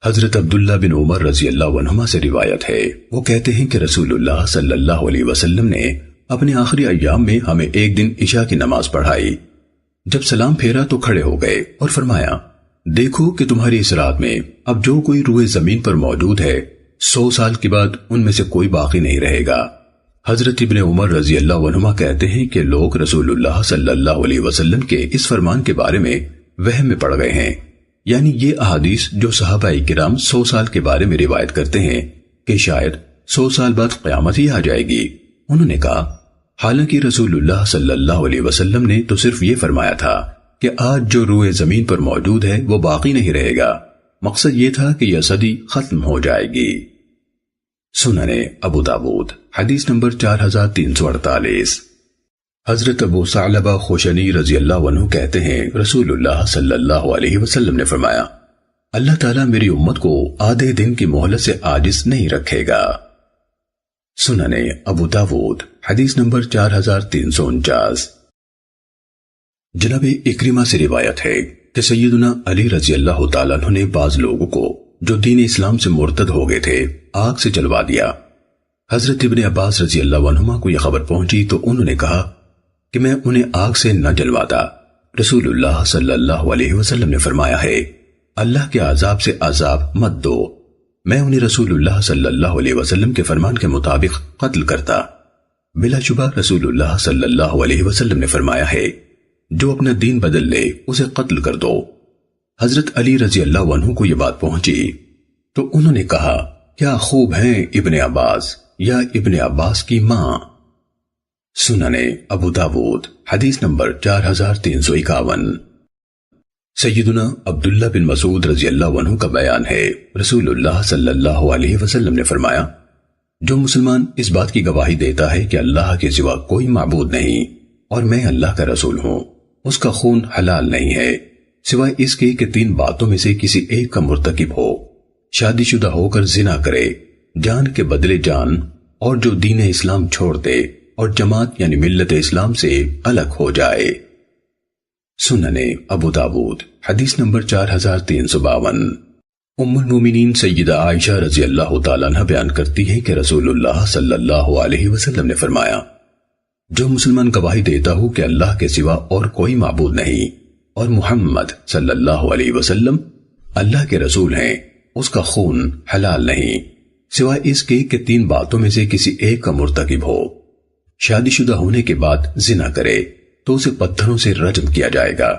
حضرت عبداللہ بن عمر رضی اللہ عنہما سے روایت ہے، وہ کہتے ہیں کہ رسول اللہ صلی اللہ علیہ وسلم نے اپنے آخری ایام میں ہمیں ایک دن عشاء کی نماز پڑھائی۔ جب سلام پھیرا تو کھڑے ہو گئے اور فرمایا، دیکھو کہ تمہاری اس رات میں اب جو کوئی روئے زمین پر موجود ہے 100 سال کے بعد ان میں سے کوئی باقی نہیں رہے گا۔ حضرت ابن عمر رضی اللہ عنہما کہتے ہیں کہ لوگ رسول اللہ صلی اللہ علیہ وسلم کے اس فرمان کے بارے میں وہم میں پڑ گئے ہیں، یعنی یہ احادیث جو صحابہ کرام 100 سال کے بارے میں روایت کرتے ہیں کہ شاید 100 سال بعد قیامت ہی آ جائے گی۔ انہوں نے کہا، حالانکہ رسول اللہ صلی اللہ علیہ وسلم نے تو صرف یہ فرمایا تھا کہ آج جو روئے زمین پر موجود ہے وہ باقی نہیں رہے گا، مقصد یہ تھا کہ یہ صدی ختم ہو جائے گی۔ سننے ابو داود حدیث نمبر 4348۔ حضرت ابو ثعلبہ خوشنی رضی اللہ عنہ کہتے ہیں، رسول اللہ صلی اللہ علیہ وسلم نے فرمایا، اللہ تعالیٰ میری امت کو آدھے دن کی مہلت سے عاجز نہیں رکھے گا۔ سننے ابو داود حدیث نمبر 4349۔ جناب اکرمہ سے روایت ہے کہ سیدنا علی رضی اللہ تعالیٰ عنہ نے بعض لوگوں کو جو دین اسلام سے مرتد ہو گئے تھے آگ سے جلوا دیا۔ حضرت ابن عباس رضی اللہ عنہما کو یہ خبر پہنچی تو انہوں نے کہا کہ میں انہیں آگ سے نہ جلواتا۔ رسول اللہ صلی اللہ علیہ وسلم نے فرمایا ہے، اللہ کے عذاب سے عذاب مت دو، میں انہیں رسول اللہ صلی اللہ علیہ وسلم کے فرمان کے مطابق قتل کرتا۔ بلا شبہ رسول اللہ صلی اللہ علیہ وسلم نے فرمایا ہے، جو اپنا دین بدل لے اسے قتل کر دو۔ حضرت علی رضی اللہ عنہ کو یہ بات پہنچی تو انہوں نے کہا، کیا خوب ہیں ابن عباس یا ابن عباس کی ماں۔ سننے ابو داود حدیث نمبر 4351۔ سیدنا عبداللہ بن مسعود رضی اللہ عنہ کا بیان ہے، رسول اللہ صلی اللہ علیہ وسلم نے فرمایا، جو مسلمان اس بات کی گواہی دیتا ہے کہ اللہ کے سوا کوئی معبود نہیں اور میں اللہ کا رسول ہوں، اس کا خون حلال نہیں ہے سوائے اس کے کہ 3 باتوں میں سے کسی ایک کا مرتکب ہو، شادی شدہ ہو کر زنا کرے، جان کے بدلے جان، اور جو دین اسلام چھوڑ دے اور جماعت یعنی ملت اسلام سے الگ ہو جائے۔ سننے ابو داود حدیث نمبر 4352۔ ام المومنین سیدہ عائشہ رضی اللہ تعالیٰ عنہ بیان کرتی ہیں کہ رسول اللہ صلی اللہ علیہ وسلم نے فرمایا، جو مسلمان گواہی دیتا ہو کہ اللہ کے سوا اور کوئی معبود نہیں اور محمد صلی اللہ علیہ وسلم اللہ کے رسول ہیں، اس کا خون حلال نہیں سوائے اس کے کہ 3 باتوں میں سے کسی ایک کا مرتکب ہو، شادی شدہ ہونے کے بعد زنا کرے تو اسے پتھروں سے رجم کیا جائے گا،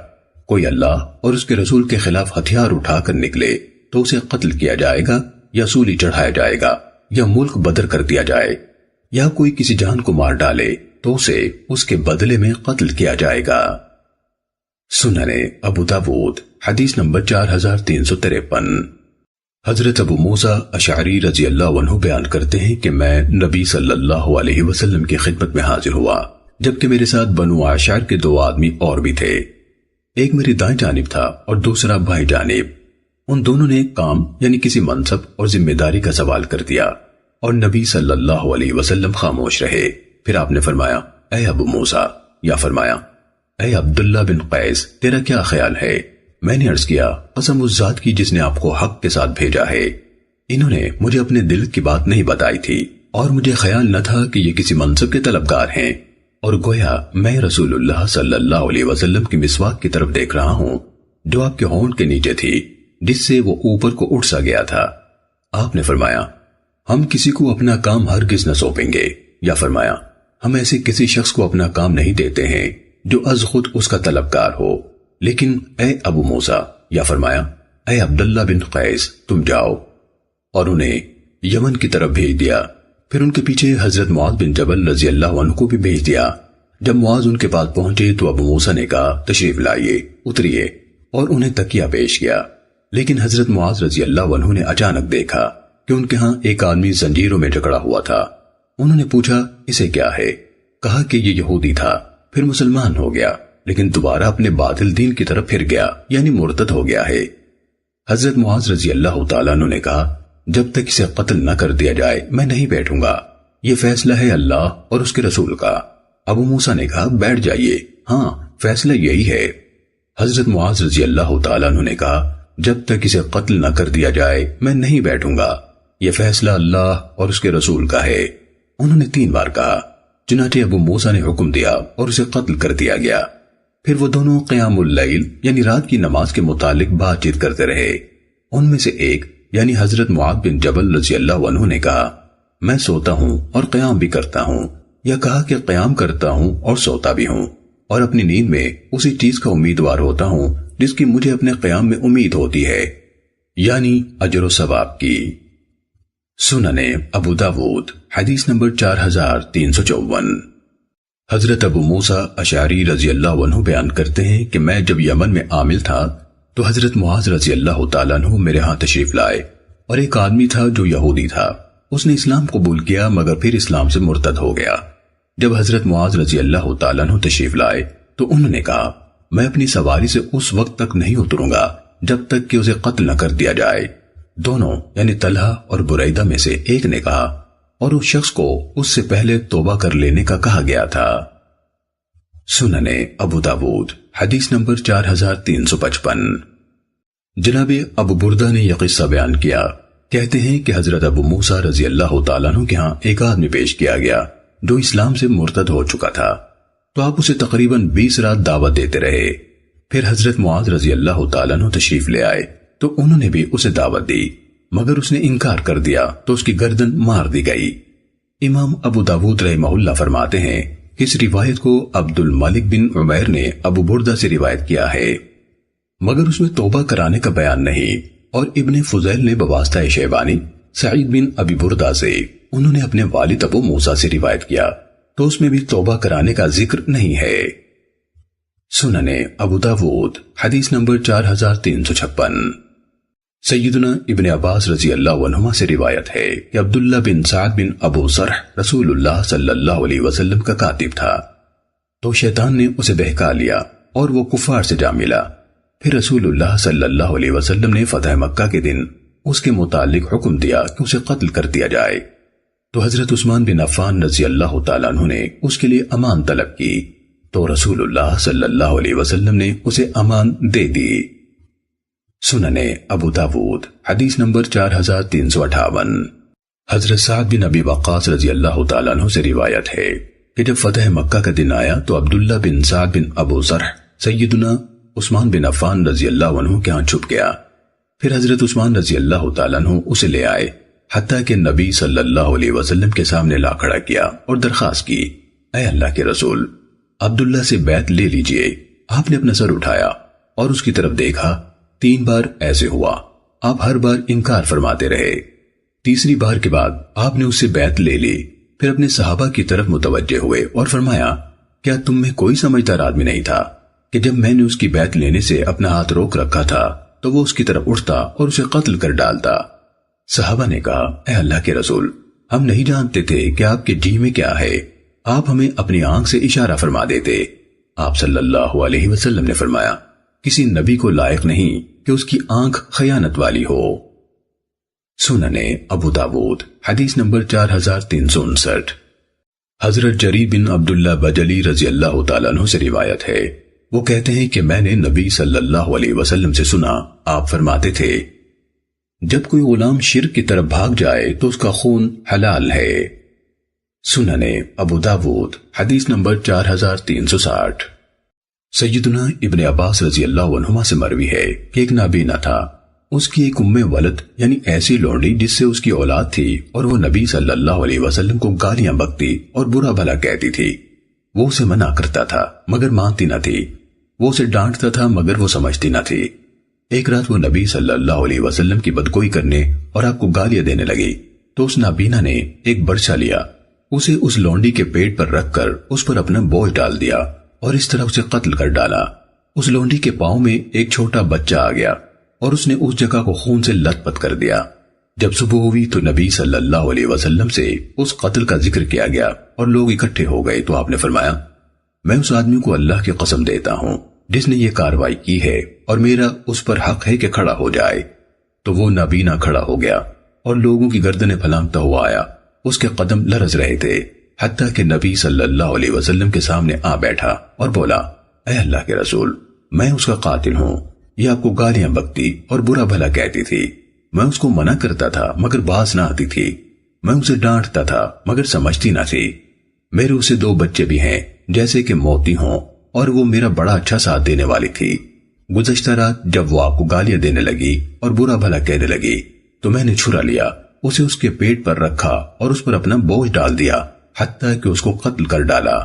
کوئی اللہ اور اس کے رسول کے خلاف ہتھیار اٹھا کر نکلے تو اسے قتل کیا جائے گا یا سولی چڑھایا جائے گا یا ملک بدر کر دیا جائے، یا کوئی کسی جان کو مار ڈالے تو اسے اس کے بدلے میں قتل کیا جائے گا۔ سننے ابو داود حدیث نمبر 4353۔ حضرت ابو موسیٰ اشعری رضی اللہ عنہ بیان کرتے ہیں کہ میں نبی صلی اللہ علیہ وسلم کی خدمت میں حاضر ہوا جبکہ میرے ساتھ بنو عاشر کے 2 آدمی اور بھی تھے، ایک میری دائیں جانب تھا اور دوسرا بائیں جانب۔ ان دونوں نے ایک کام یعنی کسی منصب اور ذمہ داری کا سوال کر دیا اور نبی صلی اللہ علیہ وسلم خاموش رہے۔ پھر آپ نے فرمایا، اے ابو موسیٰ، یا فرمایا، اے عبداللہ بن قیس، تیرا کیا خیال ہے؟ میں نے عرض کیا، قسم اس ذات کی جس نے آپ کو حق کے ساتھ بھیجا ہے، انہوں نے مجھے اپنے دل کی بات نہیں بتائی تھی اور مجھے خیال نہ تھا کہ یہ کسی منصب کے طلبگار ہیں، اور گویا میں رسول اللہ صلی اللہ علیہ وسلم کی مسواک کی طرف دیکھ رہا ہوں جو آپ کے ہونٹ کے نیچے تھی، جس سے وہ اوپر کو اٹھ سا گیا تھا۔ آپ نے فرمایا، ہم کسی کو اپنا کام ہرگز نہ سونپیں گے، یا فرمایا، ہم ایسے کسی شخص کو اپنا کام نہیں دیتے ہیں جو از خود اس کا طلبگار ہو، لیکن اے ابو موسیٰ، یا فرمایا، اے عبداللہ بن قیس تم جاؤ، اور انہیں یمن کی طرف بھیج دیا۔ پھر ان کے پیچھے حضرت معاذ بن جبل رضی اللہ عنہ کو بھی بھیج دیا۔ جب معاذ ان کے پاس پہنچے تو ابو موسیٰ نے کہا تشریف لائیے، اتریے، اور انہیں تکیہ پیش کیا۔ لیکن حضرت معاذ رضی اللہ عنہ نے اچانک دیکھا کہ ان کے ہاں ایک آدمی زنجیروں میں جکڑا ہوا تھا۔ انہوں نے پوچھا اسے کیا ہے؟ کہا کہ یہ یہودی تھا، پھر مسلمان ہو گیا، لیکن دوبارہ اپنے باطل دین کی طرف پھر گیا، یعنی مرتد ہو گیا ہے۔ حضرت معاذ رضی اللہ تعالیٰ عنہ نے کہا جب تک اسے قتل نہ کر دیا جائے میں نہیں بیٹھوں گا، یہ فیصلہ ہے اللہ اور اس کے رسول کا۔ ابو موسیٰ نے کہا بیٹھ جائیے، ہاں فیصلہ یہی ہے۔ حضرت معاذ رضی اللہ تعالیٰ عنہ نے کہا جب تک اسے قتل نہ کر دیا جائے میں نہیں بیٹھوں گا، یہ فیصلہ اللہ اور اس کے رسول کا ہے۔ انہوں نے 3 بار کہا، چنانچہ ابو موسیٰ نے حکم دیا اور اسے قتل کر دیا گیا۔ پھر وہ دونوں قیام اللیل یعنی رات کی نماز کے متعلق بات چیت کرتے رہے۔ ان میں سے ایک یعنی حضرت معاذ بن جبل رضی اللہ عنہ نے کہا میں سوتا ہوں اور قیام بھی کرتا ہوں، یا کہا کہ قیام کرتا ہوں اور سوتا بھی ہوں، اور اپنی نیند میں اسی چیز کا امیدوار ہوتا ہوں جس کی مجھے اپنے قیام میں امید ہوتی ہے، یعنی اجر و ثواب کی۔ سنن ابو داود حدیث نمبر 4354۔ حضرت ابو موسیٰ اشعری رضی اللہ عنہ بیان کرتے ہیں کہ میں جب یمن میں عامل تھا تو حضرت معاذ رضی اللہ تعالیٰ عنہ میرے ہاں تشریف لائے، اور ایک آدمی تھا جو یہودی تھا، اس نے اسلام قبول کیا مگر پھر اسلام سے مرتد ہو گیا۔ جب حضرت معاذ رضی اللہ تعالیٰ عنہ تشریف لائے تو انہوں نے کہا میں اپنی سواری سے اس وقت تک نہیں اتروں گا جب تک کہ اسے قتل نہ کر دیا جائے۔ دونوں یعنی طلحہ اور بریدہ میں سے ایک نے کہا، اور اس شخص کو اس سے پہلے توبہ کر لینے کا کہا گیا تھا۔ سنن ابو داود حدیث نمبر 4355۔ جناب ابو بردہ نے یہ قصہ بیان کیا، کہتے ہیں کہ حضرت ابو موسیٰ رضی اللہ تعالیٰ عنہ کے ہاں ایک آدمی پیش کیا گیا جو اسلام سے مرتد ہو چکا تھا، تو آپ اسے تقریباً 20 رات دعوت دیتے رہے۔ پھر حضرت معاذ رضی اللہ تعالیٰ عنہ تشریف لے آئے تو انہوں نے بھی اسے دعوت دی، مگر اس نے انکار کر دیا تو اس کی گردن مار دی گئی۔ امام ابو داود رحمہ اللہ فرماتے ہیں کہ اس روایت کو عبد الملک بن عمیر نے ابو بردہ سے روایت کیا ہے، مگر اس میں توبہ کرانے کا بیان نہیں۔ اور ابن فضیل نے بواسطہ شیبانی سعید بن ابی بردہ سے انہوں نے اپنے والد ابو موسیٰ سے روایت کیا تو اس میں بھی توبہ کرانے کا ذکر نہیں ہے۔ سنن ابو داود حدیث نمبر 4356۔ سیدنا ابن عباس رضی اللہ عنہما سے روایت ہے کہ عبداللہ بن سعد بن ابو سرح رسول اللہ صلی اللہ علیہ وسلم کا کاتب تھا، تو شیطان نے اسے بہکا لیا اور وہ کفار سے جا ملا۔ پھر رسول اللہ صلی اللہ علیہ وسلم نے فتح مکہ کے دن اس کے متعلق حکم دیا کہ اسے قتل کر دیا جائے، تو حضرت عثمان بن عفان رضی اللہ تعالیٰ عنہ نے اس کے لیے امان طلب کی، تو رسول اللہ صلی اللہ علیہ وسلم نے اسے امان دے دی۔ سنن ابو داود حدیث نمبر 4358۔ حضرت سعد بن ابی وقاص رضی اللہ تعالیٰ عنہ سے روایت ہے کہ جب فتح مکہ کا دن آیا تو عبداللہ بن سعد بن ابو سرح سیدنا عثمان بن عفان رضی اللہ عنہ کے ہاں چھپ گیا۔ پھر حضرت عثمان رضی اللہ تعالیٰ عنہ اسے لے آئے، حتیٰ کہ نبی صلی اللہ علیہ وسلم کے سامنے لا کھڑا کیا اور درخواست کی، اے اللہ کے رسول، عبداللہ سے بیعت لے لیجئے۔ آپ نے اپنا سر اٹھایا اور اس کی طرف دیکھا، 3 بار ایسے ہوا، آپ ہر بار انکار فرماتے رہے۔ تیسری بار کے بعد آپ نے اس سے بیعت لے لی، پھر اپنے صحابہ کی طرف متوجہ ہوئے اور فرمایا کیا تم میں کوئی سمجھدار آدمی نہیں تھا کہ جب میں نے اس کی بیعت لینے سے اپنا ہاتھ روک رکھا تھا تو وہ اس کی طرف اٹھتا اور اسے قتل کر ڈالتا؟ صحابہ نے کہا اے اللہ کے رسول، ہم نہیں جانتے تھے کہ آپ کے جی میں کیا ہے، آپ ہمیں اپنی آنکھ سے اشارہ فرما دیتے۔ آپ صلی اللہ علیہ وسلم نے فرمایا کسی نبی کو لائق نہیں کہ اس کی آنکھ خیانت والی ہو۔ سنن ابو داود حدیث نمبر 4359۔ حضرت جریر بن عبداللہ بجلی رضی اللہ تعالیٰ عنہ سے روایت ہے، وہ کہتے ہیں کہ میں نے نبی صلی اللہ علیہ وسلم سے سنا، آپ فرماتے تھے جب کوئی غلام شرک کی طرف بھاگ جائے تو اس کا خون حلال ہے۔ سنن ابو داود حدیث نمبر 4360۔ سیدنا ابن عباس رضی اللہ عنہما سے مروی ہے کہ ایک نابینا تھا، اس کی ایک ام ولد یعنی ایسی لونڈی جس سے اس کی اولاد تھی، اور وہ نبی صلی اللہ علیہ وسلم کو گالیاں بکتی اور برا بھلا کہتی تھی۔ وہ اسے منع کرتا تھا مگر مانتی نہ تھی، وہ اسے ڈانٹتا تھا مگر وہ سمجھتی نہ تھی۔ ایک رات وہ نبی صلی اللہ علیہ وسلم کی بدگوئی کرنے اور آپ کو گالیاں دینے لگی تو اس نابینا نے ایک برچا لیا، اسے اس لونڈی کے پیٹ پر رکھ کر اس پر اپنا بوجھ ڈال دیا اور اس طرح اسے قتل کر ڈالا۔ اس لونڈی کے پاؤں میں ایک چھوٹا بچہ آ گیا اور اس نے اس جگہ کو خون سے لت پت کر دیا۔ جب صبح ہوئی تو نبی صلی اللہ علیہ وسلم سے اس قتل کا ذکر کیا گیا اور لوگ اکٹھے ہو گئے تو آپ نے فرمایا، میں اس آدمی کو اللہ کی قسم دیتا ہوں جس نے یہ کاروائی کی ہے اور میرا اس پر حق ہے کہ کھڑا ہو جائے۔ تو وہ نابینا کھڑا ہو گیا اور لوگوں کی گردنیں پھلانگتا ہوا آیا، اس کے قدم لرز رہے تھے، حتیٰ کہ نبی صلی اللہ علیہ وسلم کے سامنے آ بیٹھا اور بولا، اے اللہ کے رسول، میں اس کا قاتل ہوں، یہ آپ کو گالیاں بکتی اور برا بھلا کہتی تھی، میں اس کو منع کرتا تھا مگر باز نہ آتی تھی، میں اسے ڈانٹتا تھا مگر سمجھتی نہ تھی، میرے اسے 2 بچے بھی ہیں جیسے کہ موتی ہوں اور وہ میرا بڑا اچھا ساتھ دینے والی تھی۔ گزشتہ رات جب وہ آپ کو گالیاں دینے لگی اور برا بھلا کہنے لگی تو میں نے چھرا لیا، اسے اس کے پیٹ پر رکھا اور اس پر اپنا بوجھ ڈال دیا حتیٰ کہ اس کو قتل کر ڈالا۔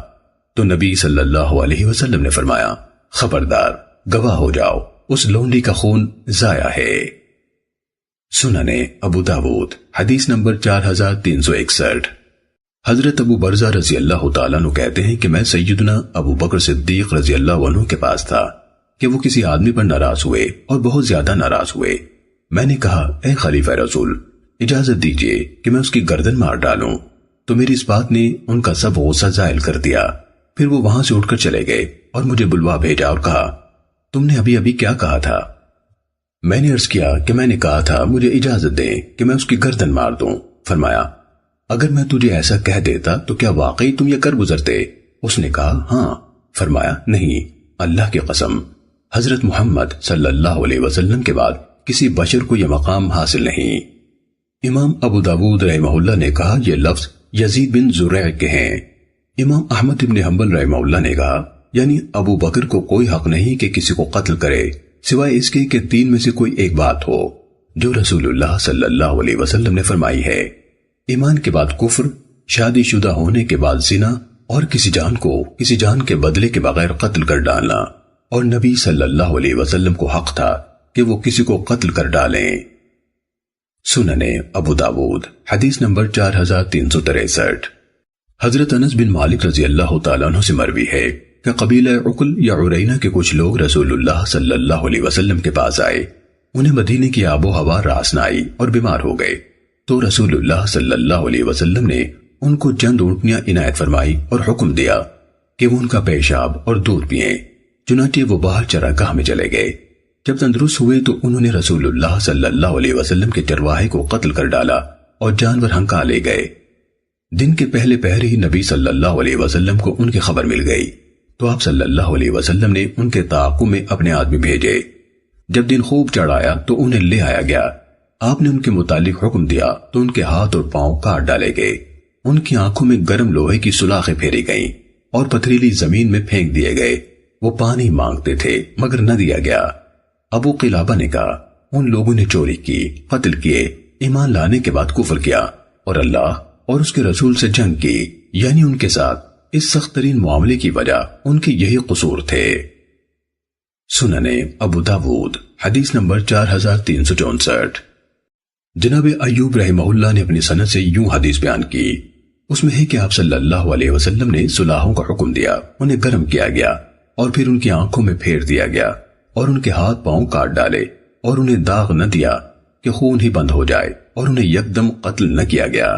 تو نبی صلی اللہ علیہ وسلم نے فرمایا، خبردار، گواہ ہو جاؤ، اس لونڈی کا خون ضائع ہے۔ سننے ابو داود حدیث نمبر 4361۔ حضرت ابو برزہ رضی اللہ تعالیٰ عنہ کہتے ہیں کہ میں سیدنا ابو بکر صدیق رضی اللہ عنہ کے پاس تھا کہ وہ کسی آدمی پر ناراض ہوئے اور بہت زیادہ ناراض ہوئے۔ میں نے کہا، اے خلیفہ رسول، اجازت دیجئے کہ میں اس کی گردن مار ڈالوں۔ تو میری اس بات نے ان کا سب غصہ زائل کر دیا۔ پھر وہ وہاں سے اٹھ کر چلے گئے اور مجھے بلوا بھیجا اور کہا، تم نے ابھی ابھی کیا کہا تھا؟ میں نے عرض کیا کہ میں نے کہا تھا مجھے اجازت دیں کہ میں اس کی گردن مار دوں۔ فرمایا، اگر میں تجھے ایسا کہہ دیتا تو کیا واقعی تم یہ کر گزرتے؟ اس نے کہا، ہاں۔ فرمایا، نہیں، اللہ کی قسم، حضرت محمد صلی اللہ علیہ وسلم کے بعد کسی بشر کو یہ مقام حاصل نہیں۔ امام ابو داود رحمہ اللہ نے کہا، یہ لفظ یزید بن زریع کے ہیں۔ امام احمد بن حنبل رحمہ اللہ نے کہا، یعنی ابو بکر کو کوئی حق نہیں کہ کسی کو قتل کرے سوائے اس کے کہ 3 میں سے کوئی ایک بات ہو جو رسول اللہ صلی اللہ علیہ وسلم نے فرمائی ہے، ایمان کے بعد کفر، شادی شدہ ہونے کے بعد زنا، اور کسی جان کو کسی جان کے بدلے کے بغیر قتل کر ڈالنا، اور نبی صلی اللہ علیہ وسلم کو حق تھا کہ وہ کسی کو قتل کر ڈالیں۔ سننے ابو داود حدیث نمبر 4363۔ حضرت انس بن مالک رضی اللہ تعالیٰ عنہ سے مروی ہے کہ قبیلہ عقل یا عرینہ کے کچھ لوگ رسول اللہ صلی اللہ علیہ وسلم کے پاس آئے، انہیں مدینے کی آب و ہوا راس نہ آئی اور بیمار ہو گئے، تو رسول اللہ صلی اللہ علیہ وسلم نے ان کو چند اونٹنیاں عنایت فرمائی اور حکم دیا کہ وہ ان کا پیشاب اور دودھ پئیں۔ چنانچہ وہ باہر چراگاہ میں چلے گئے۔ جب تندرست ہوئے تو انہوں نے رسول اللہ صلی اللہ علیہ وسلم کے چرواہے کو قتل کر ڈالا اور جانور ہنکا لے گئے۔ دن کے پہلے پہر ہی نبی صلی اللہ علیہ وسلم کو ان کی خبر مل گئی، تو آپ صلی اللہ علیہ وسلم نے ان کے تعاقب میں اپنے آدمی بھیجے۔ جب دن خوب چڑھ آیا تو انہیں لے آیا گیا۔ آپ نے ان کے متعلق حکم دیا تو ان کے ہاتھ اور پاؤں کاٹ ڈالے گئے، ان کی آنکھوں میں گرم لوہے کی سلاخیں پھیری گئیں اور پتھریلی زمین میں پھینک دیے گئے۔ وہ پانی مانگتے تھے مگر نہ دیا گیا۔ ابو قلابہ نے کہا، ان لوگوں نے چوری کی، قتل کیے، ایمان لانے کے بعد کفر کیا اور اللہ اور اس کے رسول سے جنگ کی، یعنی ان کے ساتھ اس سخت ترین معاملے کی وجہ ان کے یہی قصور تھے۔ سننے ابو داود حدیث نمبر 4364۔ جناب ایوب رحمہ اللہ نے اپنی سند سے یوں حدیث بیان کی، اس میں ہے کہ آپ صلی اللہ علیہ وسلم نے صلاحوں کا حکم دیا، انہیں گرم کیا گیا اور پھر ان کی آنکھوں میں پھیر دیا گیا اور ان کے ہاتھ پاؤں کاٹ ڈالے اور انہیں داغ نہ دیا کہ خون ہی بند ہو جائے اور انہیں یکدم قتل نہ کیا گیا۔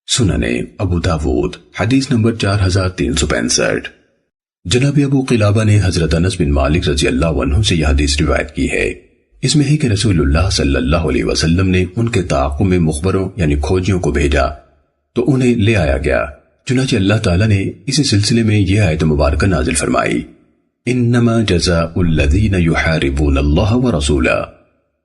سننے ابو داود حدیث نمبر 4365۔ جناب ابو قلابہ نے حضرت انس بن مالک رضی اللہ عنہ سے یہ حدیث روایت کی ہے، اس میں ہے کہ رسول اللہ صلی اللہ علیہ وسلم نے ان کے تعاقب میں مخبروں یعنی کھوجیوں کو بھیجا تو انہیں لے آیا گیا۔ چنانچہ اللہ تعالیٰ نے اسی سلسلے میں یہ آیت مبارکہ نازل فرمائی، انما جزاء الذین یحاربون اللہ ورسولہ،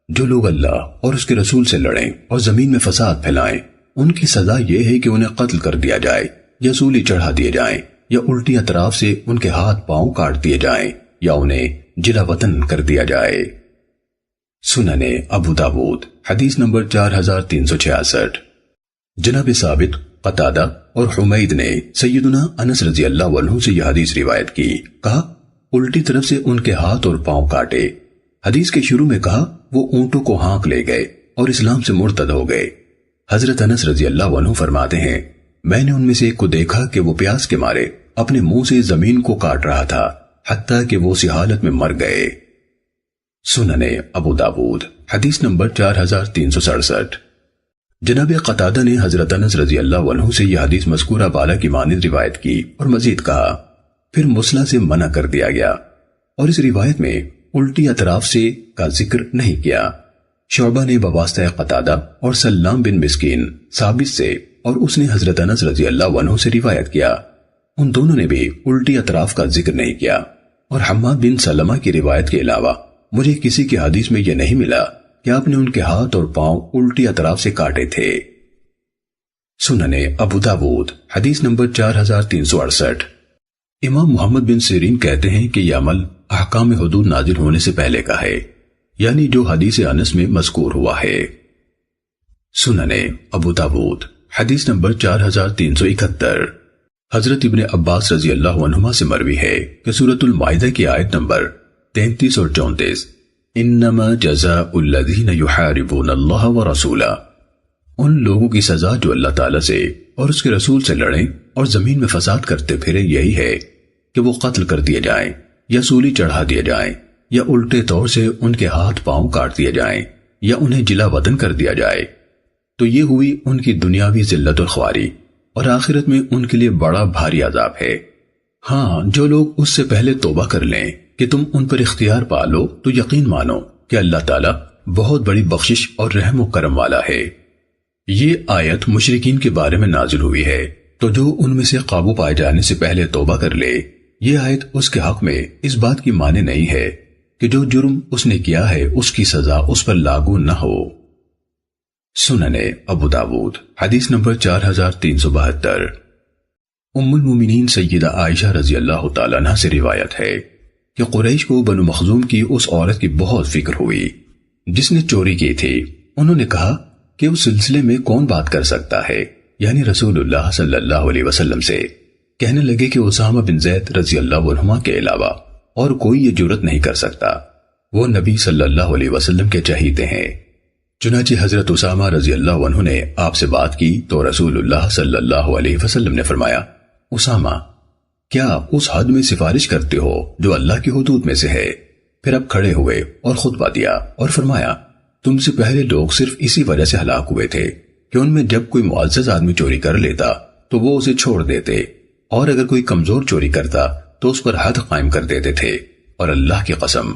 جو لوگ اللہ اور اس کے رسول سے لڑیں اور زمین میں فساد پھیلائیں، ان کی سزا یہ ہے کہ انہیں قتل کر دیا جائے یا سولی چڑھا دیے جائیں یا الٹی اطراف سے ان کے ہاتھ پاؤں کاٹ دیے جائیں یا انہیں جلا وطن کر دیا جائے۔ سننے ابو داود حدیث نمبر 4366۔ جناب ثابت، قتادہ اور حمید نے سیدنا انس رضی اللہ عنہ سے یہ حدیث روایت کی، کہا الٹی طرف سے ان کے ہاتھ اور پاؤں کاٹے حدیث کے شروع میں کہا وہ اونٹوں کو ہانک لے گئے اور اسلام سے مرتد ہو گئے۔ حضرت انس رضی اللہ عنہ فرماتے ہیں میں نے ان میں سے ایک کو دیکھا کہ وہ پیاس کے مارے اپنے منہ سے زمین کو کاٹ رہا تھا حتیٰ کہ وہ اسی حالت میں مر گئے۔ سنن ابو داود حدیث نمبر 4367۔ جناب قتادہ نے حضرت انس رضی اللہ عنہ سے یہ حدیث مذکورہ بالا کی مانند روایت کی اور مزید کہا پھر مصلح سے منع کر دیا گیا اور اس روایت میں الٹی اطراف سے کا ذکر نہیں کیا۔ شعبہ نے بواسطہ قتادہ اور سلام بن مسکین ثابت سے اور اس نے حضرت انس رضی اللہ عنہ سے روایت کیا، ان دونوں نے بھی الٹی اطراف کا ذکر نہیں کیا۔ اور حماد بن سلمہ کی روایت کے علاوہ مجھے کسی کی حدیث میں یہ نہیں ملا کہ آپ نے ان کے ہاتھ اور پاؤں الٹی اطراف سے کاٹے تھے۔ سنن ابو داود حدیث نمبر 4368۔ امام محمد بن سیرین کہتے ہیں کہ یہ عمل احکام حدود نازل ہونے سے پہلے کا ہے، یعنی جو حدیث انس میں مذکور ہوا ہے۔ سنن ابو داود حدیث نمبر 4371۔ حضرت ابن عباس رضی اللہ عنہما سے مروی ہے کہ سورۃ المائدہ کی آیت نمبر 33 اور 34 انما جزاء الذین یحاربون اللہ ورسولہ، ان لوگوں کی سزا جو اللہ تعالیٰ سے اور اس کے رسول سے لڑیں اور زمین میں فساد کرتے پھرے یہی ہے کہ وہ قتل کر دیے جائیں یا سولی چڑھا دیے جائیں یا الٹے طور سے ان کے ہاتھ پاؤں کاٹ دیے جائیں یا انہیں جلا وطن کر دیا جائے، تو یہ ہوئی ان کی دنیاوی ذلت اور خواری، اور آخرت میں ان کے لیے بڑا بھاری عذاب ہے۔ ہاں جو لوگ اس سے پہلے توبہ کر لیں کہ تم ان پر اختیار پالو تو یقین مانو کہ اللہ تعالیٰ بہت بڑی بخشش اور رحم و کرم والا ہے۔ یہ آیت مشرکین کے بارے میں نازل ہوئی ہے، تو جو ان میں سے قابو پائے جانے سے پہلے توبہ کر لے، یہ آیت اس کے حق میں اس بات کی معنی نہیں ہے کہ جو جرم اس نے کیا ہے اس کی سزا اس پر لاگو نہ ہو۔ سنن ابو داود حدیث نمبر 4372۔ ام المومنین سیدہ عائشہ رضی اللہ تعالیٰ عنہ سے روایت ہے کہ قریش کو بنو مخزوم کی اس عورت کی بہت فکر ہوئی جس نے چوری کی تھی۔ انہوں نے کہا کہ اس سلسلے میں کون بات کر سکتا ہے، یعنی رسول اللہ صلی اللہ علیہ وسلم سے۔ کہنے لگے کہ اسامہ بن زید رضی اللہ عنہما کے علاوہ اور کوئی یہ جرت نہیں کر سکتا، وہ نبی صلی اللہ علیہ وسلم کے چہیتے ہیں۔ چنانچہ حضرت اسامہ رضی اللہ عنہ نے آپ سے بات کی تو رسول اللہ صلی اللہ علیہ وسلم نے فرمایا اسامہ کیا اس حد میں سفارش کرتے ہو جو اللہ کی حدود میں سے ہے؟ پھر اب کھڑے ہوئے اور خطبہ دیا اور فرمایا تم سے پہلے لوگ صرف اسی وجہ سے ہلاک ہوئے تھے کہ ان میں جب کوئی معزز آدمی چوری کر لیتا تو وہ اسے چھوڑ دیتے، اور اگر کوئی کمزور چوری کرتا تو اس پر حد قائم کر دیتے تھے، اور اللہ کی قسم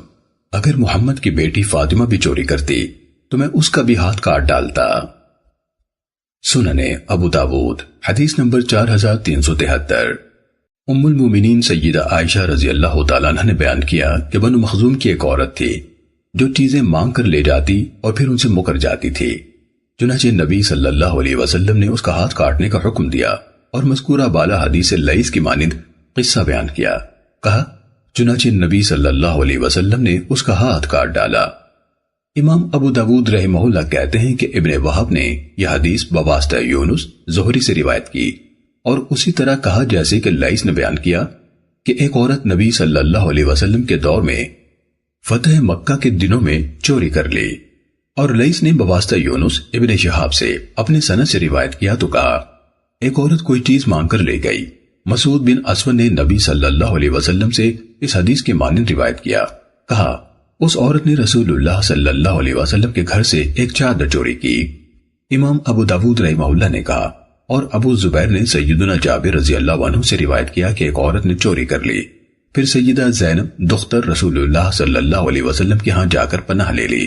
اگر محمد کی بیٹی فاطمہ بھی چوری کرتی تو میں اس کا بھی ہاتھ کاٹ ڈالتا۔ سنن ابو داود حدیث نمبر 4373۔ ام المومنین سیدہ عائشہ رضی اللہ تعالیٰ عنہ نے بیان کیا کہ بنو مخزوم کی ایک عورت تھی جو چیزیں مانگ کر لے جاتی اور پھر ان سے مکر جاتی تھی۔ چنانچہ نبی صلی اللہ علیہ وسلم نے اس کا ہاتھ کاٹنے کا حکم دیا اور مذکورہ بالا حدیث لیث کی مانند قصہ بیان کیا۔ کہا چنانچہ نبی صلی اللہ علیہ وسلم نے اس کا ہاتھ کاٹ ڈالا۔ امام ابو داود رحمہ اللہ کہتے ہیں کہ ابن وہب نے یہ حدیث بواسطہ یونس زہری سے روایت کی، اور اسی طرح کہا جیسے کہ لیث نے بیان کیا کہ ایک عورت نبی صلی اللہ علیہ وسلم کے دور میں فتح مکہ کے دنوں میں چوری کر لی، اور لیث نے بواسطہ یونس ابن شہاب سے اپنے سند سے روایت کیا تو کہا ایک عورت کوئی چیز مانگ کر لے گئی۔ مسعود بن اسود نے نبی صلی اللہ علیہ وسلم سے اس حدیث کے مانند روایت کیا، کہا اس عورت نے رسول اللہ صلی اللہ علیہ وسلم کے گھر سے ایک چادر چوری کی۔ امام ابو داود رحمہ اللہ نے کہا اور ابو زبیر نے سیدنا جابر رضی اللہ عنہ سے روایت کیا کہ ایک عورت نے چوری کر لی، پھر سیدہ زینب دختر رسول اللہ صلی اللہ علیہ وسلم کے ہاں جا کر پناہ لے لی،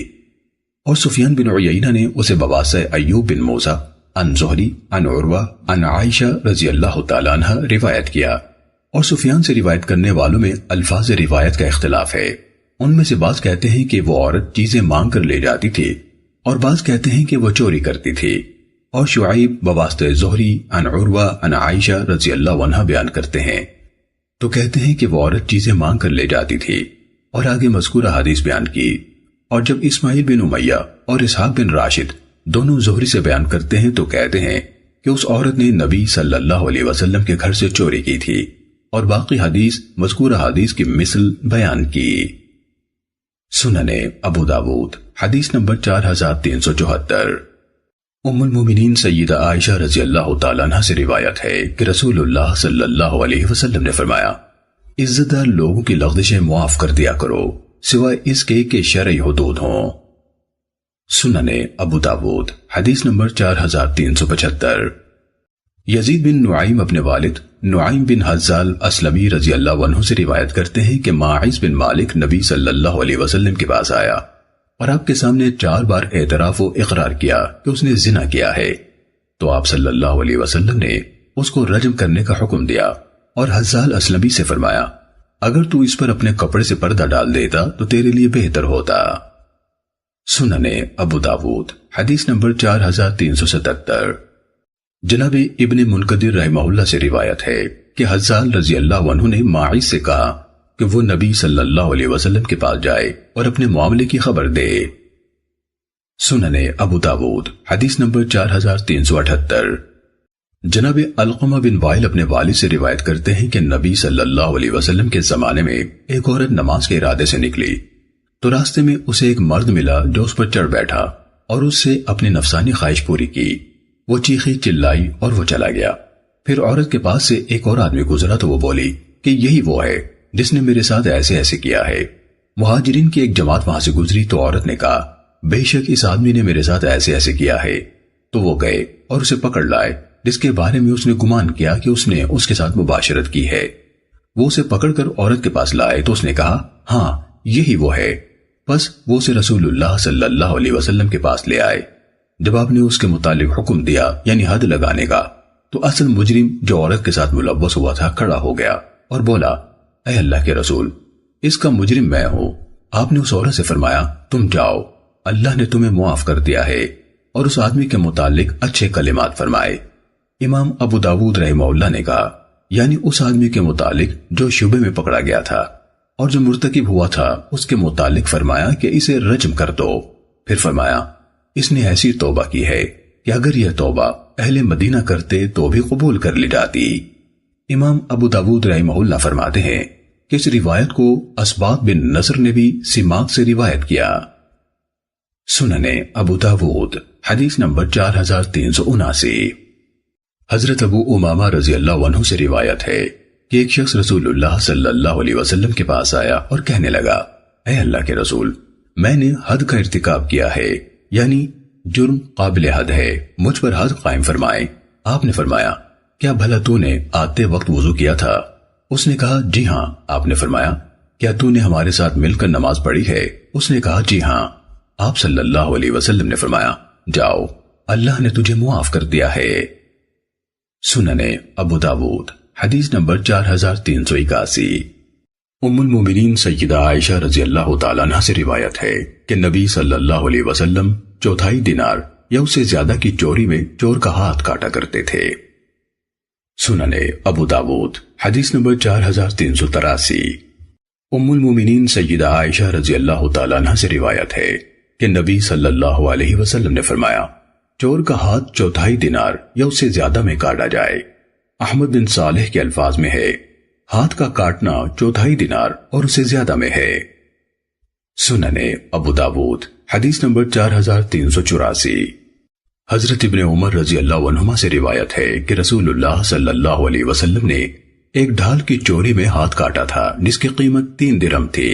اور سفیان بن عیینہ نے اسے بواسطہ ایوب بن موسیٰ عن زہری عن عروہ عن عائشہ رضی اللہ تعالیٰ عنہ روایت کیا، اور سفیان سے روایت کرنے والوں میں الفاظ روایت کا اختلاف ہے۔ ان میں سے بعض کہتے ہیں کہ وہ عورت چیزیں مانگ کر لے جاتی تھی، اور بعض کہتے ہیں کہ وہ چوری کرتی تھی، اور شعیب بواسطہ زہری عن عروہ عن عائشہ رضی اللہ عنہ بیان کرتے ہیں تو کہتے ہیں کہ وہ عورت چیزیں مانگ کر لے جاتی تھی، اور آگے مذکورہ حدیث بیان کی۔ اور جب اسماعیل بن امیہ اور اسحاق بن راشد دونوں زہری سے بیان کرتے ہیں تو کہتے ہیں کہ اس عورت نے نبی صلی اللہ علیہ وسلم کے گھر سے چوری کی تھی، اور باقی حدیث مذکورہ حدیث کی مثل بیان کی۔ سننے ابو داود حدیث نمبر 4374۔ ام المومنین سیدہ عائشہ رضی اللہ تعالیٰ عنہ سے روایت ہے کہ رسول اللہ صلی اللہ علیہ وسلم نے فرمایا، عزت دار لوگوں کی لغزشیں معاف کر دیا کرو سوائے اس کے کہ شرعی حدود ہوں۔ سننے ابو داود حدیث نمبر 4375۔ یزید بن نعیم اپنے والد نعیم بن حزال اسلمی رضی اللہ عنہ سے روایت کرتے ہیں کہ ماعز بن مالک نبی صلی اللہ علیہ وسلم کے پاس آیا اور آپ کے سامنے 4 بار اعتراف و اقرار کیا کہ اس نے زنا کیا ہے، تو آپ صلی اللہ علیہ وسلم نے اس کو رجم کرنے کا حکم دیا اور حزال اسلمی سے فرمایا، اگر تو اس پر اپنے کپڑے سے پردہ ڈال دیتا تو تیرے لیے بہتر ہوتا۔ سننے ابو داود حدیث نمبر 4377۔ جناب ابن منقدر رحمہ اللہ سے روایت ہے کہ حزال رضی اللہ عنہ نے ماعز سے کہا کہ وہ نبی صلی اللہ علیہ وسلم کے پاس جائے اور اپنے معاملے کی خبر دے۔ سننے ابو داود حدیث نمبر 4378۔ جناب علقمہ بن وائل اپنے والد سے روایت کرتے ہیں کہ نبی صلی اللہ علیہ وسلم کے زمانے میں ایک عورت نماز کے ارادے سے نکلی تو راستے میں اسے ایک مرد ملا جو اس پر چڑھ بیٹھا اور اس سے اپنی نفسانی خواہش پوری کی۔ وہ چیخی چلائی اور وہ چلا گیا۔ پھر عورت کے پاس سے ایک اور آدمی گزرا تو وہ بولی کہ یہی وہ ہے جس نے میرے ساتھ ایسے ایسے کیا ہے۔ مہاجرین کی ایک جماعت وہاں سے گزری تو عورت نے کہا، بے شک اس آدمی نے میرے ساتھ ایسے ایسے کیا ہے۔ تو وہ گئے اور اسے پکڑ لائے، جس کے بارے میں اس نے گمان کیا کہ اس نے اس کے ساتھ مباشرت کی ہے۔ وہ اسے پکڑ کر عورت کے پاس لائے تو اس نے کہا، ہاں یہی وہ ہے۔ بس وہ اسے رسول اللہ صلی اللہ علیہ وسلم کے پاس لے آئے۔ جب آپ نے اس کے متعلق حکم دیا یعنی حد لگانے کا، تو اصل مجرم جو عورت کے ساتھ ملوث ہوا تھا کھڑا ہو گیا اور بولا، اے اللہ کے رسول، اس کا مجرم میں ہوں۔ آپ نے اس عورت سے فرمایا، تم جاؤ، اللہ نے تمہیں معاف کر دیا ہے، اور اس آدمی کے متعلق اچھے کلمات فرمائے۔ امام ابو داود رحمہ اللہ نے کہا، یعنی اس آدمی کے متعلق جو شبے میں پکڑا گیا تھا اور جو مرتکب ہوا تھا اس کے متعلق فرمایا کہ اسے رجم کر دو۔ پھر فرمایا، اس نے ایسی توبہ کی ہے کہ اگر یہ توبہ اہل مدینہ کرتے تو بھی قبول کر لی جاتی۔ امام ابو داود رحمہ اللہ فرماتے ہیں کہ اس روایت کو اسباط بن نصر نے بھی سماک سے روایت کیا۔ سننے ابو داود حدیث نمبر 4379۔ حضرت ابو امامہ رضی اللہ عنہ سے روایت ہے کہ ایک شخص رسول اللہ صلی اللہ علیہ وسلم کے پاس آیا اور کہنے لگا، اے اللہ کے رسول، میں نے حد کا ارتکاب کیا ہے، یعنی جرم قابل حد ہے، مجھ پر حد قائم فرمائیں۔ آپ نے فرمایا، کیا بھلا تو نے آتے وقت وضو کیا تھا؟ اس نے کہا، جی ہاں۔ آپ نے فرمایا، کیا تو نے ہمارے ساتھ مل کر نماز پڑھی ہے؟ اس نے کہا، جی ہاں۔ آپ صلی اللہ علیہ وسلم نے فرمایا، جاؤ، اللہ نے تجھے معاف کر دیا ہے۔ سننے ابو داود حدیث نمبر 4381۔ ام المومنین سیدہ عائشہ رضی اللہ تعالیٰ عنہ سے روایت ہے کہ نبی صلی اللہ علیہ وسلم 1/4 دینار یا اس سے زیادہ کی چوری میں چور کا ہاتھ کاٹا کرتے تھے۔ سننے ابو داود حدیث نمبر 4383۔ ام المومنین سیدہ عائشہ رضی اللہ تعالیٰ عنہ سے روایت ہے کہ نبی صلی اللہ علیہ وسلم نے فرمایا، چور کا ہاتھ 1/4 دینار یا اس سے زیادہ میں کاٹا جائے۔ احمد بن صالح کے الفاظ میں ہے، ہاتھ کا کاٹنا 1/4 دینار اور اس سے زیادہ میں ہے۔ سننے ابو داود حدیث نمبر 4384۔ حضرت ابن عمر رضی اللہ عنہما سے روایت ہے کہ رسول اللہ صلی اللہ علیہ وسلم نے ایک ڈھال کی چوری میں ہاتھ کاٹا تھا جس کی قیمت 3 درہم تھی۔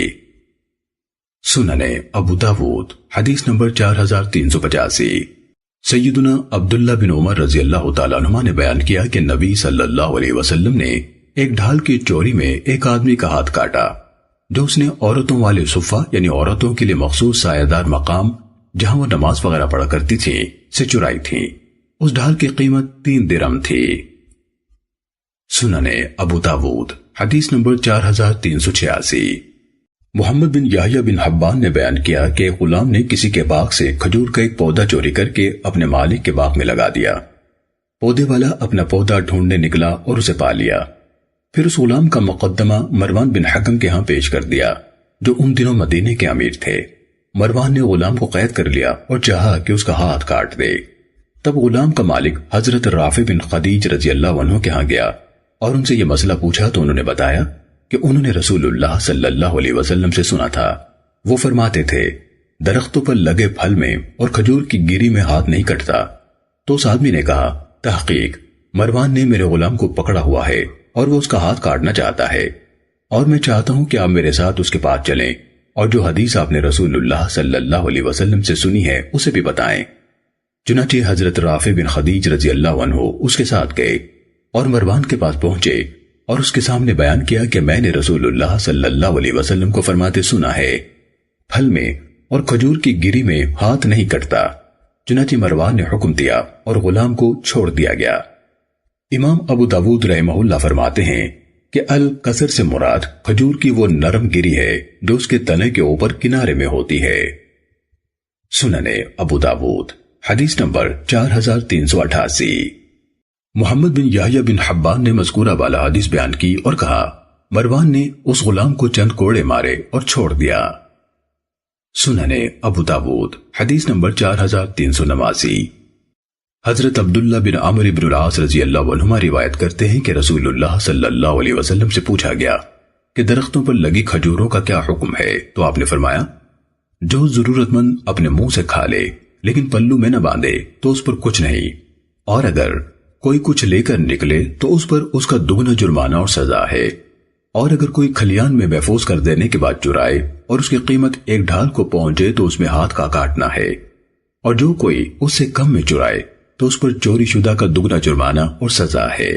سننے ابو داود حدیث نمبر 4385۔ سیدنا عبداللہ بن عمر رضی اللہ تعالیٰ عنہما نے بیان کیا کہ نبی صلی اللہ علیہ وسلم نے ایک ڈھال کی چوری میں ایک آدمی کا ہاتھ کاٹا جو اس نے عورتوں والے صفہ یعنی عورتوں کے لیے مخصوص سایہ دار مقام جہاں وہ نماز وغیرہ پڑھا کرتی تھی سے چرائی تھی۔ اس ڈھال کی قیمت 3 درہم تھی۔ سننے ابو داود حدیث نمبر 4386۔ محمد بن یحییٰ بن حبان نے بیان کیا کہ غلام نے کسی کے باغ سے کھجور کا ایک پودا چوری کر کے اپنے مالک کے باغ میں لگا دیا۔ پودے والا اپنا پودا ڈھونڈنے نکلا اور اسے پا لیا۔ پھر اس غلام کا مقدمہ مروان بن حکم کے ہاں پیش کر دیا جو ان دنوں مدینے کے امیر تھے۔ مروان نے غلام کو قید کر لیا اور چاہا کہ اس کا ہاتھ کاٹ دے۔ تب غلام کا مالک حضرت رافع بن خدیج رضی اللہ عنہ کے ہاں گیا اور ان سے یہ مسئلہ پوچھا تو انہوں نے بتایا کہ انہوں نے رسول اللہ صلی اللہ علیہ وسلم سے سنا تھا وہ فرماتے تھے درختوں پر لگے پھل میں اور کھجور کی گری میں ہاتھ نہیں کٹتا۔ تو اس آدمی نے کہا تحقیق مروان نے میرے غلام کو پکڑا ہوا ہے اور وہ اس کا ہاتھ کاٹنا چاہتا ہے، اور میں چاہتا ہوں کہ آپ میرے ساتھ اس کے پاس چلیں اور جو حدیث آپ نے رسول اللہ صلی اللہ علیہ وسلم سے سنی ہے اسے بھی بتائیں۔ چنانچہ حضرت رافع بن خدیج رضی اللہ عنہ اس کے ساتھ گئے اور مروان کے پاس پہنچے اور اس کے سامنے بیان کیا کہ میں نے رسول اللہ صلی اللہ علیہ وسلم کو فرماتے سنا ہے پھل میں اور کھجور کی گری میں ہاتھ نہیں کٹتا۔ چنانچہ مروان نے حکم دیا اور غلام کو چھوڑ دیا گیا۔ امام ابو داود رحمہ اللہ فرماتے ہیں کہ القصر سے مراد کھجور کی وہ نرم گری ہے جو اس کے تنے کے اوپر کنارے میں ہوتی ہے۔ سننے ابو داود حدیث نمبر 4388۔ محمد بن یحییٰ بن حبان نے مذکورہ والا حدیث بیان کی اور کہا مروان نے اس غلام کو چند کوڑے مارے اور چھوڑ دیا۔ سننے ابو داود حدیث نمبر 4389۔ حضرت عبداللہ بن عمرو بن العاص رضی اللہ عنہما روایت کرتے ہیں کہ رسول اللہ صلی اللہ علیہ وسلم سے پوچھا گیا کہ درختوں پر لگی کھجوروں کا کیا حکم ہے، تو آپ نے فرمایا جو ضرورت مند اپنے منہ سے کھا لے لیکن پلو میں نہ باندھے تو اس پر کچھ نہیں، اور اگر کوئی کچھ لے کر نکلے تو اس پر اس کا دگنا جرمانہ اور سزا ہے، اور اگر کوئی کھلیان میں محفوظ کر دینے کے بعد چرائے اور اس کی قیمت ایک ڈھال کو پہنچے تو اس میں ہاتھ کا کاٹنا ہے، اور جو کوئی اس سے کم میں چرائے تو اس پر چوری شدہ کا دگنا جرمانہ اور سزا ہے۔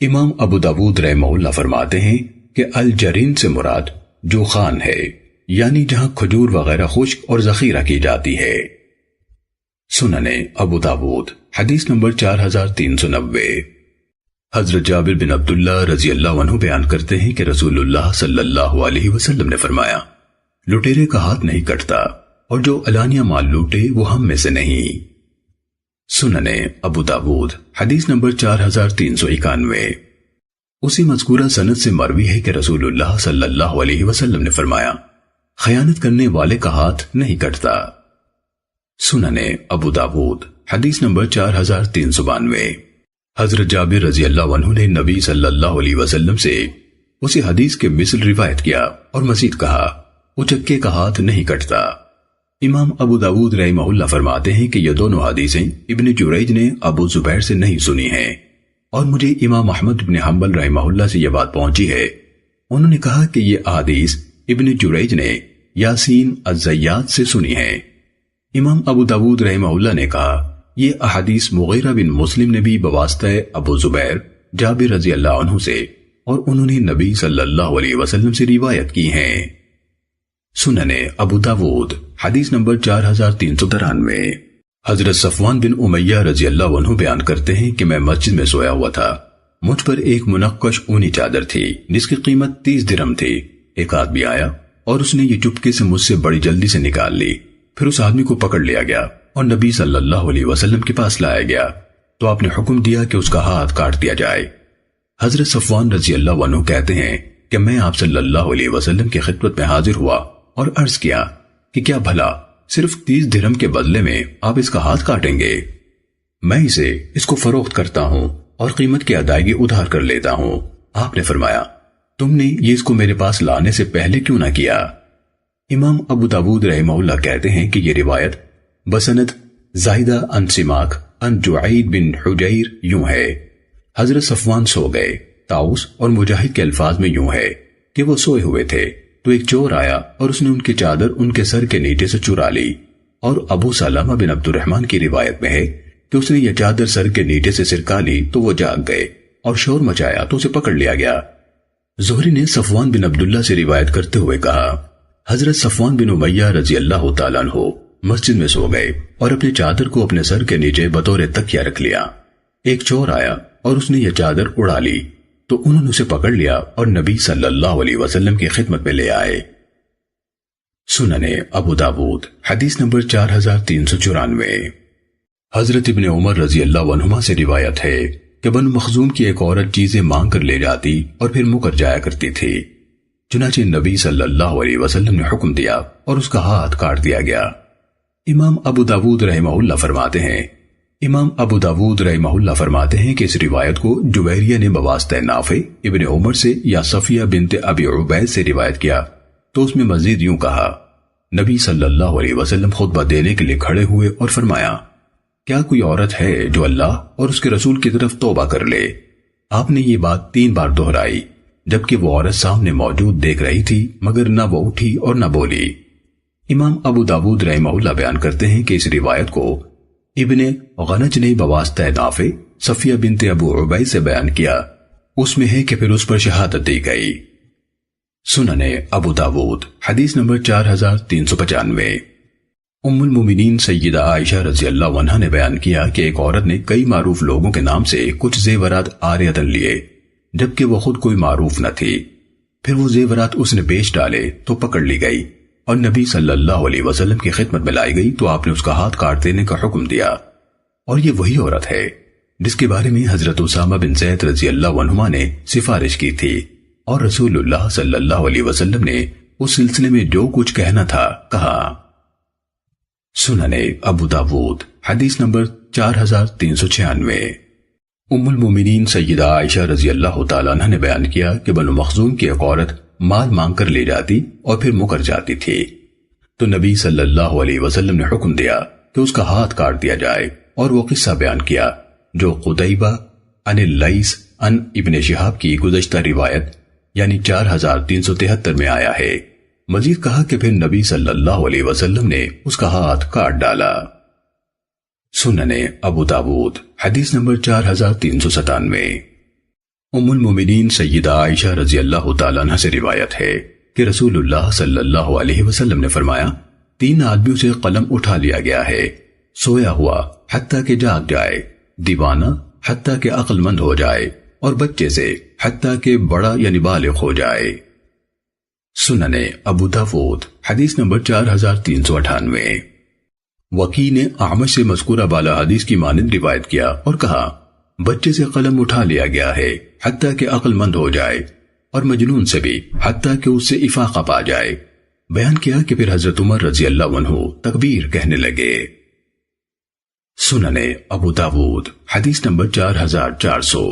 امام ابو داود رحمہ اللہ فرماتے ہیں کہ الجرین سے مراد جو خان ہے، یعنی جہاں کھجور وغیرہ خشک اور ذخیرہ کی جاتی ہے۔ سننے ابو داود حدیث نمبر 4390۔ حضرت جابر بن عبداللہ رضی اللہ عنہ بیان کرتے ہیں کہ رسول اللہ صلی اللہ علیہ وسلم نے فرمایا لٹیرے کا ہاتھ نہیں کٹتا اور جو علانیہ مال لوٹے وہ ہم میں سے نہیں۔ سننے ابو داود حدیث نمبر 4391۔ اسی مذکورہ سند سے مروی ہے کہ رسول اللہ صلی اللہ علیہ وسلم نے فرمایا خیانت کرنے والے کا ہاتھ نہیں کٹتا۔ سننے ابو داود حدیث نمبر 4392۔ حضرت جابر رضی اللہ عنہ نے نبی صلی اللہ علیہ وسلم سے اسی حدیث کے مثل روایت کیا اور مزید کہا اچکے کا ہاتھ نہیں کٹتا۔ امام ابو داود رحمہ اللہ فرماتے ہیں کہ یہ دونوں حدیثیں ابن جریج نے ابو زبیر سے نہیں سنی ہیں، اور مجھے امام احمد بن حنبل رحمہ اللہ سے یہ بات پہنچی ہے، انہوں نے کہا کہ یہ احادیث ابن جریج نے یاسین الزیات سے سنی ہیں۔ امام ابو داود رحمہ اللہ نے کہا یہ احادیث مغیرہ بن مسلم نے بھی بواسطہ ابو زبیر جابر رضی اللہ عنہ سے اور انہوں نے نبی صلی اللہ علیہ وسلم سے روایت کی ہیں۔ سننے ابو داود حدیث نمبر 4393۔ حضرت صفوان بن امیہ رضی اللہ عنہ بیان کرتے ہیں کہ میں مسجد میں سویا ہوا تھا، مجھ پر ایک منقش اونی چادر تھی جس کی قیمت 30 درہم تھی۔ ایک آدمی آیا اور اس نے یہ چپکے سے مجھ سے بڑی جلدی سے نکال لی، پھر اس آدمی کو پکڑ لیا گیا اور نبی صلی اللہ علیہ وسلم کے پاس لایا گیا تو آپ نے حکم دیا کہ اس کا ہاتھ کاٹ دیا جائے۔ حضرت صفوان رضی اللہ عنہ کہتے ہیں کہ میں آپ صلی اللہ علیہ وسلم کی خدمت میں حاضر ہوا اور عرض کیا کہ کیا بھلا صرف 30 درہم کے بدلے میں آپ اس کا ہاتھ کاٹیں گے؟ میں اس کو فروخت کرتا ہوں اور قیمت کی ادائیگی ادھار کر لیتا ہوں۔ آپ نے فرمایا تم نے یہ اس کو میرے پاس لانے سے پہلے کیوں نہ کیا؟ امام ابو داود رحمہ اللہ کہتے ہیں کہ یہ روایت بسند زاہدہ ان سماک ان جعید بن حجیر یوں ہے حضرت صفوان سو گئے، طاؤس اور مجاہد کے الفاظ میں یوں ہے کہ وہ سوئے ہوئے تھے تو ایک چور آیا اور اس نے ان کی چادر ان کے سر کے نیچے سے چرا لی، اور ابو سلمہ بن عبد الرحمن کی روایت میں ہے کہ اس نے یہ چادر سر کے نیچے سے سرکا لی تو وہ جاگ گئے اور شور مچایا تو اسے پکڑ لیا گیا۔ زہری نے صفوان بن عبداللہ سے روایت کرتے ہوئے کہا حضرت صفوان بن امیہ رضی اللہ تعالیٰ عنہ مسجد میں سو گئے اور اپنے چادر کو اپنے سر کے نیچے بطور تکیہ رکھ لیا۔ ایک چور آیا اور اس نے یہ چادر اڑا لی تو انہوں نے اسے پکڑ لیا اور نبی صلی اللہ علیہ وسلم کی خدمت میں لے آئے۔ سننے ابو داود حدیث نمبر 4394۔ حضرت ابن عمر رضی اللہ عنہما سے روایت ہے کہ بنو مخزوم کی ایک عورت چیزیں مانگ کر لے جاتی اور پھر مکر جایا کرتی تھی، چنانچہ نبی صلی اللہ علیہ وسلم نے حکم دیا اور اس کا ہاتھ کاٹ دیا گیا۔ امام ابو داود رحمہ اللہ فرماتے ہیں کہ اس روایت کو جویریہ نے بواسطہ نافع ابن عمر سے یا صفیہ بنت ابی عبید سے روایت کیا تو اس میں مزید یوں کہا نبی صلی اللہ علیہ وسلم خطبہ دینے کے لیے کھڑے ہوئے اور فرمایا، کیا کوئی عورت ہے جو اللہ اور اس کے رسول کی طرف توبہ کر لے؟ آپ نے یہ بات 3 بار دہرائی، جبکہ وہ عورت سامنے موجود دیکھ رہی تھی، مگر نہ وہ اٹھی اور نہ بولی۔ امام ابو داود رحمہ اللہ بیان کرتے ہیں کہ اس روایت کو ابن غنج نے بواسطہ نافع صفیہ بنت ابو عبید سے بیان کیا، اس میں ہے کہ پھر اس پر شہادت دی گئی۔ سنن ابو داود حدیث نمبر 4395۔ ام المومنین سیدہ عائشہ رضی اللہ عنہا نے بیان کیا کہ ایک عورت نے کئی معروف لوگوں کے نام سے کچھ زیورات عاریۃً لیے، جبکہ وہ خود کوئی معروف نہ تھی۔ پھر وہ زیورات اس نے بیچ ڈالے تو پکڑ لی گئی اور نبی صلی اللہ علیہ وسلم کی خدمت میں لائی گئی تو آپ نے اس کا ہاتھ کاٹ دینے کا حکم دیا۔ اور یہ وہی عورت ہے جس کے بارے میں حضرت اسامہ بن زید رضی اللہ عنہما نے سفارش کی تھی، اور رسول اللہ صلی اللہ علیہ وسلم نے اس سلسلے میں جو کچھ کہنا تھا کہا۔ سنن ابو داود حدیث نمبر 4396۔ ام المومنین سیدہ عائشہ رضی اللہ تعالیٰ عنہ نے بیان کیا کہ بنو مخزوم کی ایک عورت مال مانگ کر لے جاتی اور پھر مکر جاتی تھی، تو نبی صلی اللہ علیہ وسلم نے حکم دیا کہ اس کا ہاتھ کاٹ دیا جائے، اور وہ قصہ بیان کیا جو قتیبہ عن اللیث عن ابن شہاب کی گزشتہ روایت یعنی 4373 میں آیا ہے۔ مزید کہا کہ پھر نبی صلی اللہ علیہ وسلم نے اس کا ہاتھ کاٹ ڈالا۔ سنن ابو داود حدیث نمبر 4397۔ ام المومنین سیدہ عائشہ رضی اللہ تعالیٰ عنہ سے روایت ہے کہ رسول اللہ صلی اللہ علیہ وسلم نے فرمایا، 3 آدمیوں سے قلم اٹھا لیا گیا ہے، سویا ہوا حتیٰ کہ جاگ جائے، دیوانہ حتیٰ کہ عقل مند ہو جائے، اور بچے سے حتیٰ کہ بڑا یعنی بالغ ہو جائے۔ سنن ابو داود حدیث نمبر 4398۔ وکی نے اعمش سے مذکورہ بالا حدیث کی مانند روایت کیا اور کہا، بچے سے قلم اٹھا لیا گیا ہے حتیٰ کہ عقل مند ہو جائے، اور مجنون سے بھی حتیٰ کہ اس سے افاقہ پا جائے۔ بیان کیا کہ پھر حضرت عمر رضی اللہ عنہ تکبیر کہنے لگے۔ سنن ابو داود حدیث نمبر 4400۔